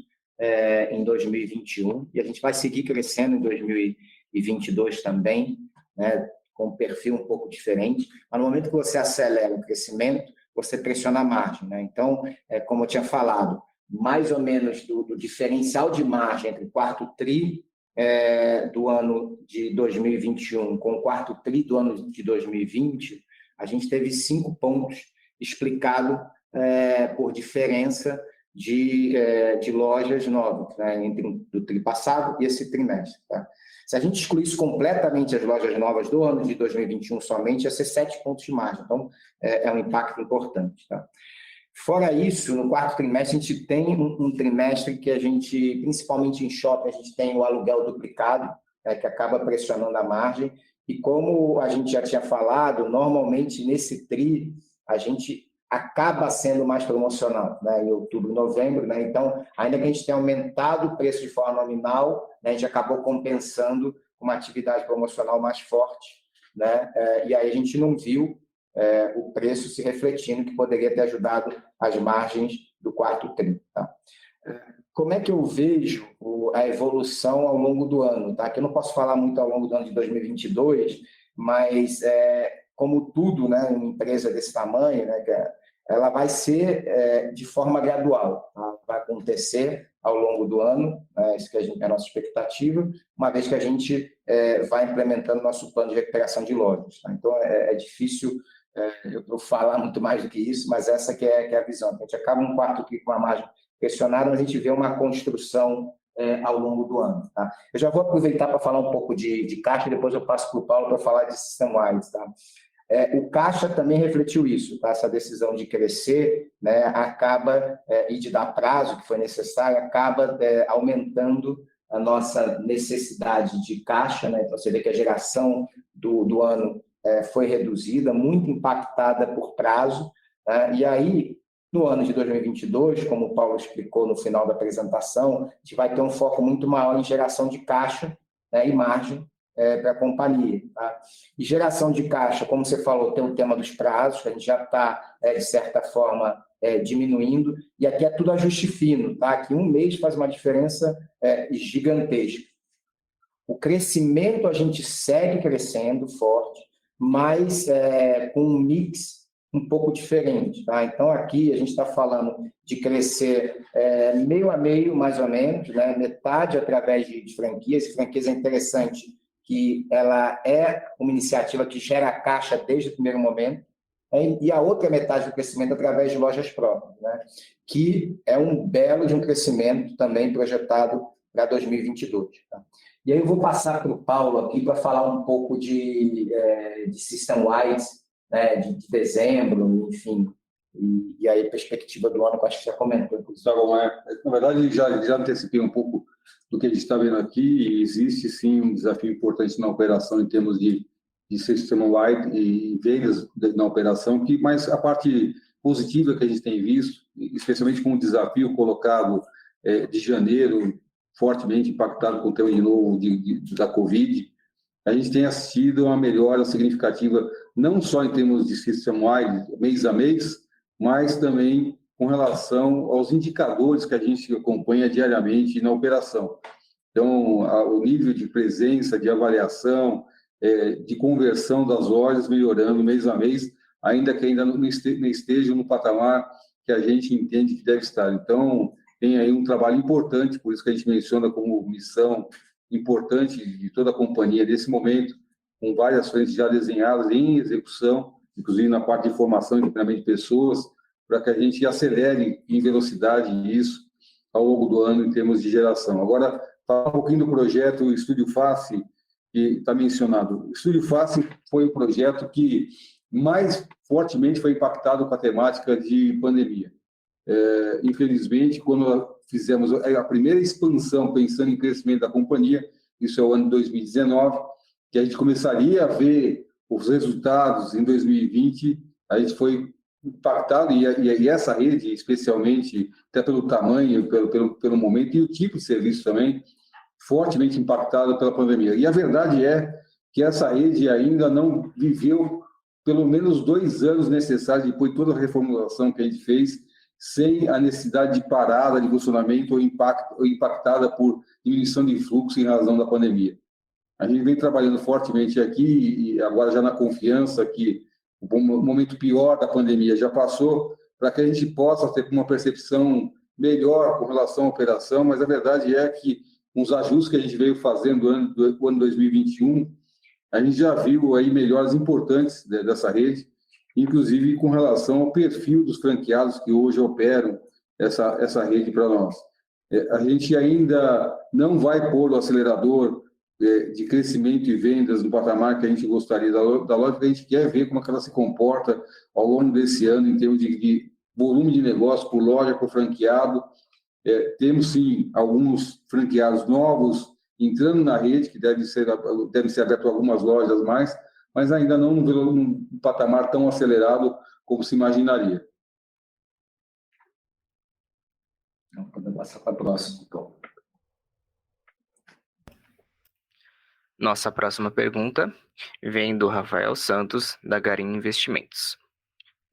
em 2021 e a gente vai seguir crescendo em 2022 também, né? Com um perfil um pouco diferente. Mas no momento que você acelera o crescimento, você pressiona a margem, né? Então, como eu tinha falado, mais ou menos do diferencial de margem entre o quarto TRI do ano de 2021 com o quarto TRI do ano de 2020, a gente teve 5 pontos explicado por diferença de lojas novas, né, entre o TRI passado e esse trimestre. Tá? Se a gente excluísse completamente as lojas novas do ano de 2021 somente, ia ser 7 pontos de margem. Então, é um impacto importante. Tá? Fora isso, no quarto trimestre, a gente tem um trimestre que a gente, principalmente em shopping, a gente tem o aluguel duplicado, que acaba pressionando a margem. E como a gente já tinha falado, normalmente nesse TRI, a gente acaba sendo mais promocional, né, em outubro e novembro. Né? Então, ainda que a gente tenha aumentado o preço de forma nominal, né, a gente acabou compensando com uma atividade promocional mais forte. Né? E aí a gente não viu o preço se refletindo, que poderia ter ajudado as margens do quarto TRI. Tá? Como é que eu vejo a evolução ao longo do ano? Tá? Que eu não posso falar muito ao longo do ano de 2022, mas como tudo, né, uma empresa desse tamanho, né, ela vai ser de forma gradual. Tá? Vai acontecer ao longo do ano, né, isso que é a nossa expectativa, uma vez que a gente vai implementando nosso plano de recuperação de lojas. Tá? Então, é difícil eu falar muito mais do que isso, mas essa que é a visão. A gente acaba um quarto TRI com uma margem pressionada, mas a gente vê uma construção ao longo do ano. Tá? Eu já vou aproveitar para falar um pouco de caixa, e depois eu passo para o Paulo para falar de system-wide. Tá? O caixa também refletiu isso, tá? Essa decisão de crescer, né, acaba, e de dar prazo que foi necessário, acaba aumentando a nossa necessidade de caixa. Né? Então, você vê que a geração do ano foi reduzida, muito impactada por prazo. Né? E aí, no ano de 2022, como o Paulo explicou no final da apresentação, a gente vai ter um foco muito maior em geração de caixa, né, e margem para a companhia. Tá? E geração de caixa, como você falou, tem o tema dos prazos, que a gente já está, de certa forma, diminuindo, e aqui é tudo ajuste fino, tá? Que um mês faz uma diferença gigantesca. O crescimento, a gente segue crescendo forte, mas com um mix um pouco diferente. Tá? Então, aqui a gente está falando de crescer meio a meio, mais ou menos, né? Metade através de franquias, e franquias é interessante que ela é uma iniciativa que gera caixa desde o primeiro momento, e a outra metade do crescimento através de lojas próprias, né? Que é um belo de um crescimento também projetado para 2022. Tá? E aí eu vou passar para o Paulo aqui para falar um pouco de system-wide, né, de dezembro, enfim, e aí a perspectiva do ano, que eu acho que já comentou. Na verdade, já antecipei um pouco do que a gente está vendo aqui, e existe sim um desafio importante na operação em termos de system-wide e vendas na operação, mas a parte positiva que a gente tem visto, especialmente com o desafio colocado de janeiro, fortemente impactado com o tema de novo da Covid, a gente tem assistido uma melhora significativa, não só em termos de system-wide, mês a mês, mas também com relação aos indicadores que a gente acompanha diariamente na operação. Então, o nível de presença, de avaliação, de conversão das lojas melhorando mês a mês, ainda que ainda não esteja no patamar que a gente entende que deve estar. Então, tem aí um trabalho importante, por isso que a gente menciona como missão importante de toda a companhia nesse momento, com várias frentes já desenhadas em execução, inclusive na parte de formação e treinamento de pessoas, para que a gente acelere em velocidade isso ao longo do ano em termos de geração. Agora, falar um pouquinho do projeto Estúdio Face, que está mencionado. O Estúdio Face foi o projeto que mais fortemente foi impactado com a temática de pandemia. Infelizmente, quando fizemos a primeira expansão, pensando em crescimento da companhia, isso é o ano de 2019, que a gente começaria a ver os resultados em 2020, a gente foi impactado, e essa rede, especialmente, até pelo tamanho, pelo momento, e o tipo de serviço também, fortemente impactado pela pandemia. E a verdade é que essa rede ainda não viveu pelo menos 2 anos necessários, depois de toda a reformulação que a gente fez, sem a necessidade de parada de funcionamento ou impactada por diminuição de fluxo em razão da pandemia. A gente vem trabalhando fortemente aqui, e agora já na confiança que o momento pior da pandemia já passou, para que a gente possa ter uma percepção melhor com relação à operação, mas a verdade é que com os ajustes que a gente veio fazendo do ano 2021, a gente já viu aí melhoras importantes dessa rede, inclusive com relação ao perfil dos franqueados que hoje operam essa rede para nós. A gente ainda não vai pôr o acelerador de crescimento e vendas no patamar que a gente gostaria da loja, porque a gente quer ver como é que ela se comporta ao longo desse ano em termos de volume de negócio por loja, por franqueado. Temos, sim, alguns franqueados novos entrando na rede, que devem ser abertas algumas lojas mais, mas ainda não num patamar tão acelerado como se imaginaria. Vou passar para a próxima, então. Nossa próxima pergunta vem do Rafael Santos, da Garim Investimentos.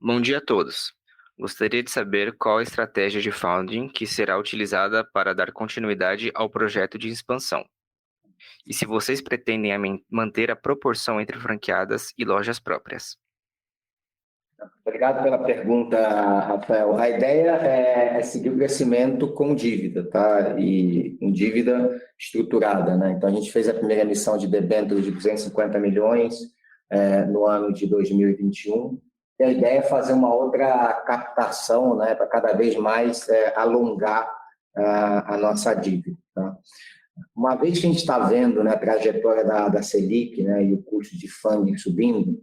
Bom dia a todos. Gostaria de saber qual a estratégia de funding que será utilizada para dar continuidade ao projeto de expansão. E se vocês pretendem manter a proporção entre franqueadas e lojas próprias. Obrigado pela pergunta, Rafael. A ideia é seguir o crescimento com dívida, tá? E com dívida estruturada, né? Então, a gente fez a primeira emissão de debêntures de 250 milhões no ano de 2021. E a ideia é fazer uma outra captação, né, para cada vez mais alongar a nossa dívida, tá? Uma vez que a gente está vendo, né, a trajetória da Selic, né, e o custo de funding subindo,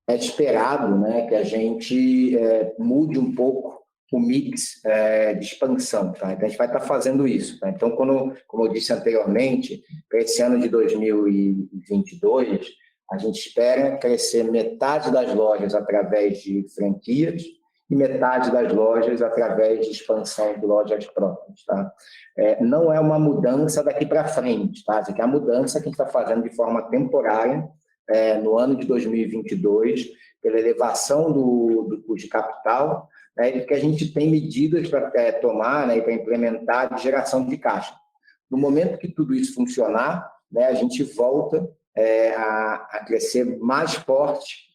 é esperado, né, que a gente mude um pouco o mix de expansão, tá? Então, a gente vai estar fazendo isso, tá? Então, como eu disse anteriormente, para esse ano de 2022, a gente espera crescer metade das lojas através de franquias e metade das lojas através de expansão de lojas próprias, tá? Não é uma mudança daqui para frente, tá? Isso aqui é a mudança que a gente está fazendo de forma temporária, no ano de 2022, pela elevação do custo de capital, né, e porque a gente tem medidas para tomar, né, e para implementar de geração de caixa. No momento que tudo isso funcionar, né, a gente volta a crescer mais forte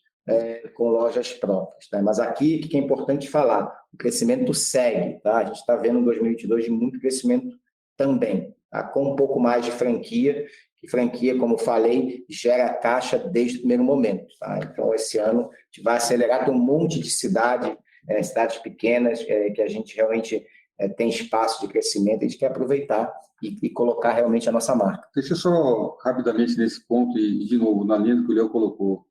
com lojas próprias, tá? Mas aqui, o que é importante falar? O crescimento segue, tá? A gente está vendo em 2022 muito crescimento também, tá? Com um pouco mais de franquia, que franquia, como falei, gera caixa desde o primeiro momento, tá? Então, esse ano, a gente vai acelerar, tem um monte de cidades pequenas, que a gente realmente tem espaço de crescimento, a gente quer aproveitar e colocar realmente a nossa marca. Deixa eu só, rapidamente, nesse ponto, e de novo, na linha do que o Léo colocou,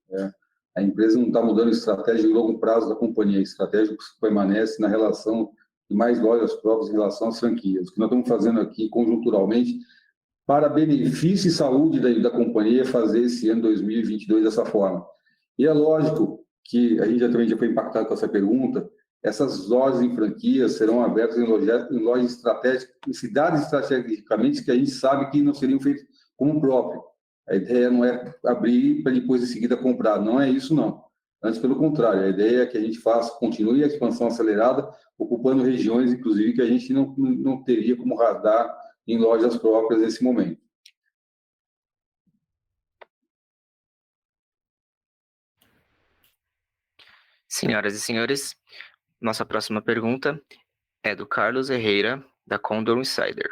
a empresa não está mudando a estratégia de longo prazo da companhia, a estratégia permanece na relação de mais lojas próprias em relação às franquias. O que nós estamos fazendo aqui, conjunturalmente, para benefício e saúde da companhia, fazer esse ano 2022 dessa forma. E é lógico que a gente também já foi impactado com essa pergunta, essas lojas em franquias serão abertas em lojas estratégicas, em cidades estrategicamente que a gente sabe que não seriam feitas como próprio. A ideia não é abrir para depois, em seguida, comprar. Não é isso, não. Antes, pelo contrário, a ideia é que a gente continue a expansão acelerada, ocupando regiões, inclusive, que a gente não teria como radar em lojas próprias nesse momento. Senhoras e senhores, nossa próxima pergunta é do Carlos Herrera, da Condor Insider.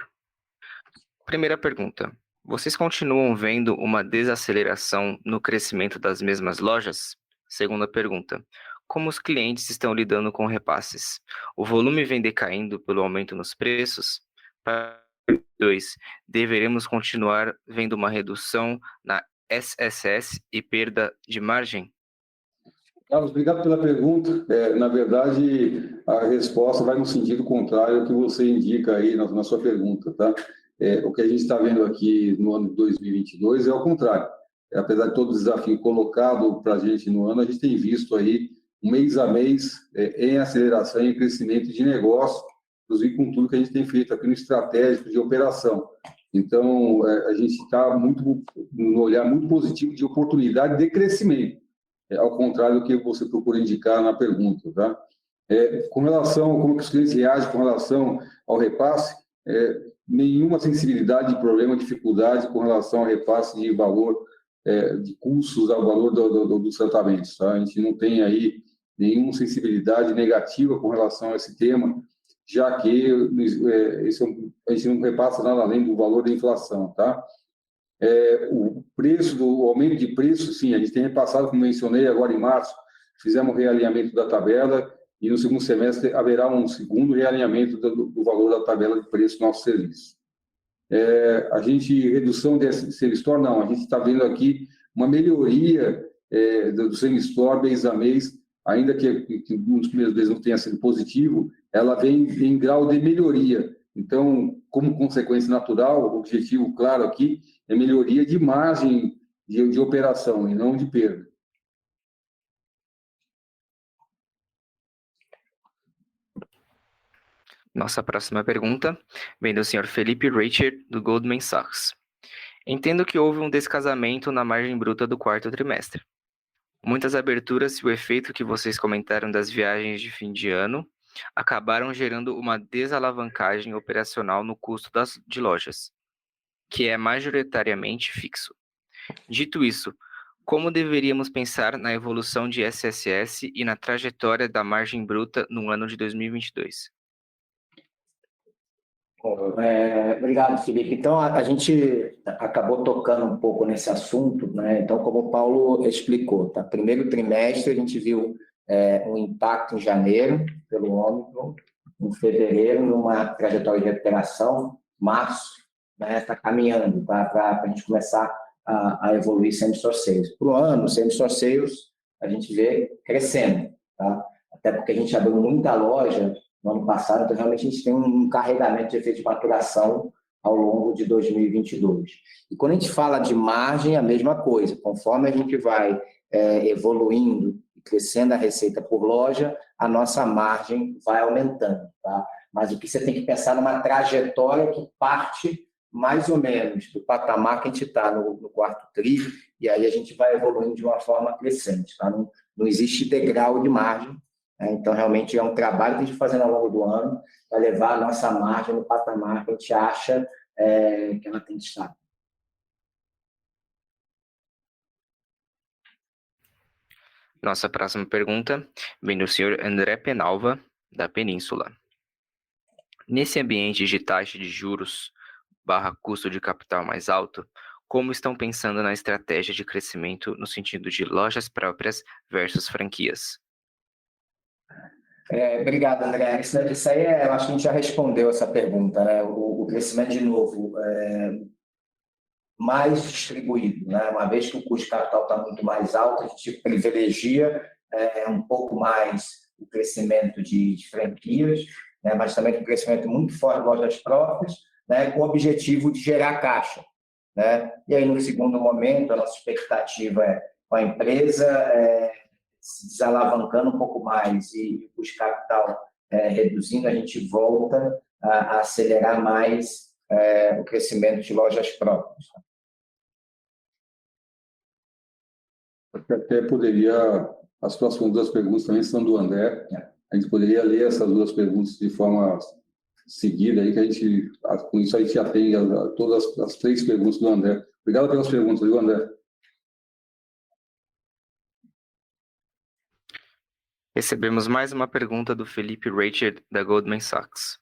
Primeira pergunta: vocês continuam vendo uma desaceleração no crescimento das mesmas lojas? Segunda pergunta: como os clientes estão lidando com repasses? O volume vem decaindo pelo aumento nos preços? 2. Deveremos continuar vendo uma redução na SSS e perda de margem? Carlos, obrigado pela pergunta. Na verdade, a resposta vai no sentido contrário ao que você indica aí na sua pergunta, tá? O que a gente está vendo aqui no ano de 2022 é ao contrário. Apesar de todo o desafio colocado para a gente no ano, a gente tem visto aí, mês a mês, em aceleração e crescimento de negócio, inclusive com tudo que a gente tem feito aqui no estratégico de operação. Então, a gente está no olhar muito positivo de oportunidade de crescimento, ao contrário do que você procura indicar na pergunta, tá? Com relação a como os clientes reagem com relação ao repasse, nenhuma sensibilidade, problema, dificuldade com relação ao repasse de valor, de custos ao valor dos tratamentos, tá? A gente não tem aí nenhuma sensibilidade negativa com relação a esse tema, já que a gente não repassa nada além do valor da inflação, tá? O aumento de preço, sim, a gente tem repassado, como mencionei, agora em março, fizemos o realinhamento da tabela e no segundo semestre haverá um segundo realinhamento do valor da tabela de preço do nosso serviço. Redução desse semi-store, não, a gente está vendo aqui uma melhoria do semi-store mês a mês, ainda que nos primeiros meses não tenha sido positivo, ela vem em grau de melhoria. Então, como consequência natural, o objetivo claro aqui é melhoria de margem de operação e não de perda. Nossa próxima pergunta vem do senhor Felipe Richard, do Goldman Sachs. Entendo que houve um descasamento na margem bruta do quarto trimestre. Muitas aberturas e o efeito que vocês comentaram das viagens de fim de ano acabaram gerando uma desalavancagem operacional no custo de lojas, que é majoritariamente fixo. Dito isso, como deveríamos pensar na evolução de SSS e na trajetória da margem bruta no ano de 2022? Obrigado, Felipe. Então, a gente acabou tocando um pouco nesse assunto, né? Então, como o Paulo explicou, tá? Primeiro trimestre, a gente viu um impacto em janeiro, pelo Ômicron, em fevereiro, numa trajetória de recuperação, março, né? Está caminhando para a gente começar a evoluir same-store sales. Para o ano, same-store sales, a gente vê crescendo, tá? Até porque a gente abriu muita loja no ano passado, então realmente a gente tem um carregamento de efeito de maturação ao longo de 2022. E quando a gente fala de margem, a mesma coisa. Conforme a gente vai evoluindo e crescendo a receita por loja, a nossa margem vai aumentando, tá? Mas o que você tem que pensar numa trajetória que parte mais ou menos do patamar que a gente está no quarto tri, e aí a gente vai evoluindo de uma forma crescente, tá? Não existe degrau de margem. Então, realmente, é um trabalho que a gente está fazendo ao longo do ano para levar a nossa margem no patamar que a gente acha que ela tem que estar. Nossa próxima pergunta vem do senhor André Penalva, da Península. Nesse ambiente de taxa de juros / custo de capital mais alto, como estão pensando na estratégia de crescimento no sentido de lojas próprias versus franquias? Obrigado, André. Isso aí, eu acho que a gente já respondeu essa pergunta, né? O crescimento, de novo, mais distribuído, né? Uma vez que o custo de capital está muito mais alto, a gente privilegia um pouco mais o crescimento de franquias, né? Mas também um crescimento muito forte de lojas próprias, né? Com o objetivo de gerar caixa, né? E aí, no segundo momento, a nossa expectativa com a empresa se desalavancando um pouco mais e o custo de capital reduzindo, a gente volta a acelerar mais o crescimento de lojas próprias. Até poderia, as próximas duas perguntas também são do André, a gente poderia ler essas duas perguntas de forma seguida, aí que com isso a gente atende a todas as três perguntas do André. Obrigado pelas perguntas, viu, André? Recebemos mais uma pergunta do Felipe Richard, da Goldman Sachs.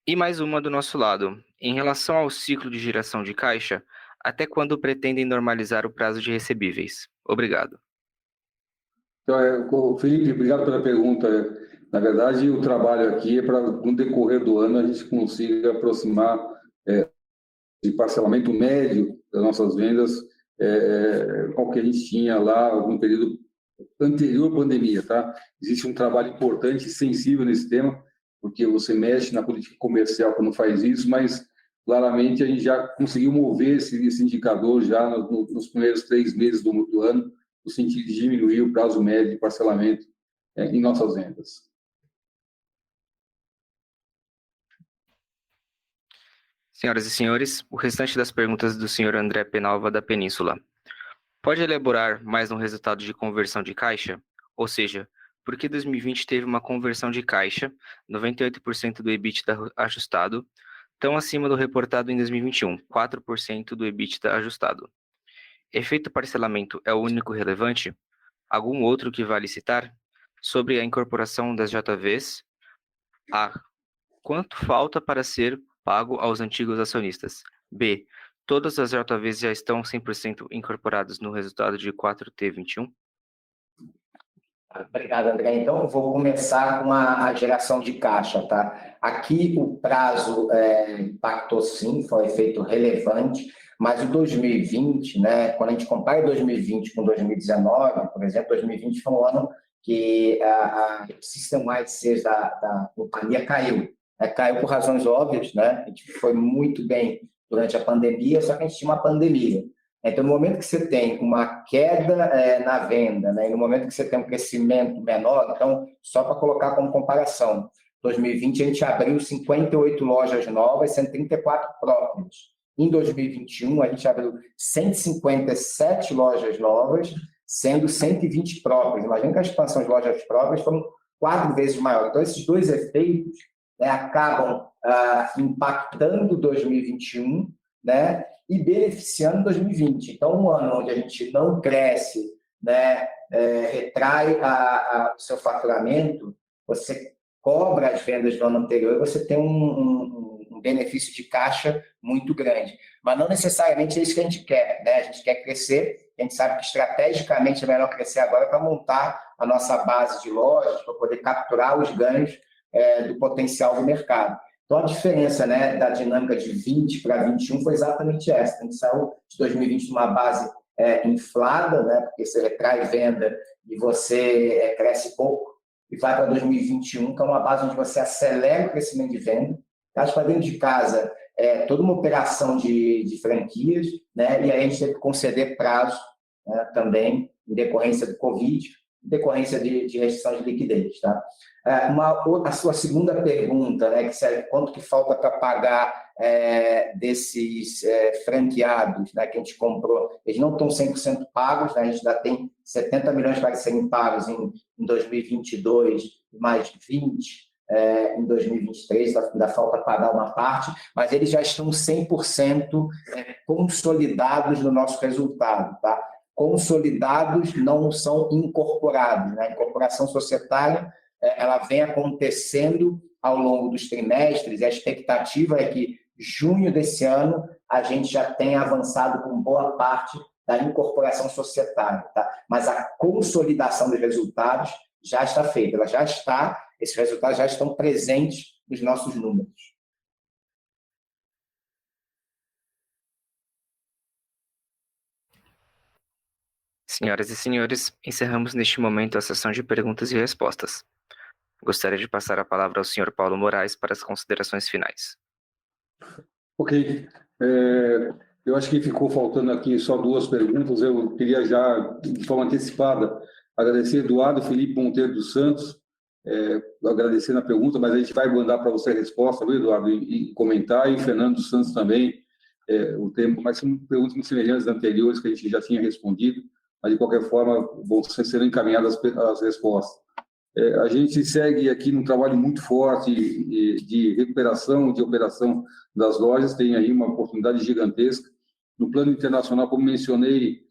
E mais uma do nosso lado. Em relação ao ciclo de geração de caixa, até quando pretendem normalizar o prazo de recebíveis? Obrigado. Então, Felipe, obrigado pela pergunta. Na verdade, o trabalho aqui é para, no decorrer do ano, a gente consiga aproximar de parcelamento médio das nossas vendas ao que a gente tinha lá no período anterior à pandemia, tá? Existe um trabalho importante e sensível nesse tema, porque você mexe na política comercial quando faz isso, mas claramente a gente já conseguiu mover esse indicador já nos primeiros 3 meses do ano, no sentido de diminuir o prazo médio de parcelamento em nossas vendas. Senhoras e senhores, o restante das perguntas do senhor André Penalva da Península. Pode elaborar mais um resultado de conversão de caixa? Ou seja, por que 2020 teve uma conversão de caixa, 98% do EBITDA ajustado, tão acima do reportado em 2021, 4% do EBITDA ajustado? Efeito parcelamento é o único relevante? Algum outro que vale citar? Sobre a incorporação das JVs, A. Quanto falta para ser pago aos antigos acionistas? B. Todas as JVs já estão 100% incorporadas no resultado de 4T21? Obrigado, André. Então, eu vou começar com a geração de caixa, tá? Aqui o prazo impactou sim, foi um efeito relevante, mas o 2020, né, quando a gente compara 2020 com 2019, por exemplo, 2020 foi um ano que a System-wide Sales da companhia caiu. Caiu por razões óbvias, né? A gente foi muito bem durante a pandemia, só que a gente tinha uma pandemia. Então, no momento que você tem uma queda na venda, né, e no momento que você tem um crescimento menor, então, só para colocar como comparação, 2020 a gente abriu 58 lojas novas, 134 próprias. Em 2021, a gente abriu 157 lojas novas, sendo 120 próprias. Imagina que a expansão de lojas próprias foram 4 vezes maior. Então, esses dois efeitos, né, acabam impactando 2021, né, e beneficiando 2020. Então, um ano onde a gente não cresce, né, retrai o seu faturamento, você cobra as vendas do ano anterior e você tem um benefício de caixa muito grande. Mas não necessariamente é isso que a gente quer, né? A gente quer crescer, a gente sabe que estrategicamente é melhor crescer agora para montar a nossa base de lojas, para poder capturar os ganhos do potencial do mercado. Então, a diferença, né, da dinâmica de 20 para 21 foi exatamente essa. A gente saiu de 2020 numa base inflada, né, porque você retrai venda e você cresce pouco, e vai para 2021, que é uma base onde você acelera o crescimento de venda, traz para dentro de casa toda uma operação de franquias, né, e aí a gente teve que conceder prazo, né, também, em decorrência do Covid, em decorrência de restrição de liquidez. Tá? A sua segunda pergunta, né, que serve, quanto que falta para pagar desses franqueados, né, que a gente comprou, eles não estão 100% pagos, né, a gente ainda tem 70 milhões para serem pagos em 2022, mais 20 em 2023, ainda falta pagar uma parte, mas eles já estão 100% consolidados no nosso resultado. Tá? Consolidados não são incorporados. Né? A incorporação societária ela vem acontecendo ao longo dos trimestres, e a expectativa é que junho desse ano a gente já tenha avançado com boa parte da incorporação societária. Tá? Mas a consolidação dos resultados já está feita, ela já está, esses resultados já estão presentes nos nossos números. Senhoras e senhores, encerramos neste momento a sessão de perguntas e respostas. Gostaria de passar a palavra ao senhor Paulo Moraes para as considerações finais. Ok. Eu acho que ficou faltando aqui só 2 perguntas. Eu queria já, de forma antecipada, agradecer Eduardo Felipe Monteiro dos Santos, agradecendo a pergunta, mas a gente vai mandar para você a resposta, viu, Eduardo, e comentar, e o Fernando dos Santos também, o tempo, mas são perguntas muito semelhantes das anteriores que a gente já tinha respondido, mas de qualquer forma vão ser encaminhadas as respostas. A gente segue aqui num trabalho muito forte de recuperação, de operação das lojas, tem aí uma oportunidade gigantesca. No plano internacional, como mencionei,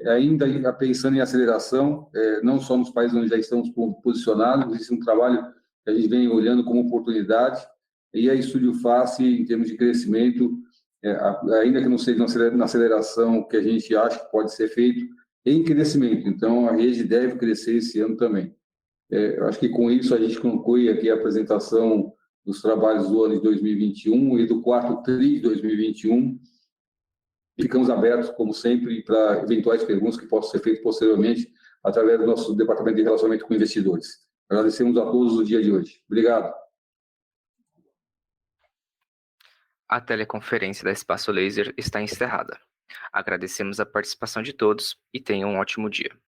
ainda pensando em aceleração, não só nos países onde já estamos posicionados, existe um trabalho que a gente vem olhando como oportunidade, e a Estúdio Face, em termos de crescimento, ainda que não seja na aceleração que a gente acha que pode ser feito, em crescimento. Então, a rede deve crescer esse ano também. Eu acho que com isso a gente conclui aqui a apresentação dos trabalhos do ano de 2021 e do quarto TRI de 2021. Ficamos abertos, como sempre, para eventuais perguntas que possam ser feitas posteriormente através do nosso Departamento de Relacionamento com Investidores. Agradecemos a todos o dia de hoje. Obrigado. A teleconferência da Espaço Laser está encerrada. Agradecemos a participação de todos e tenham um ótimo dia.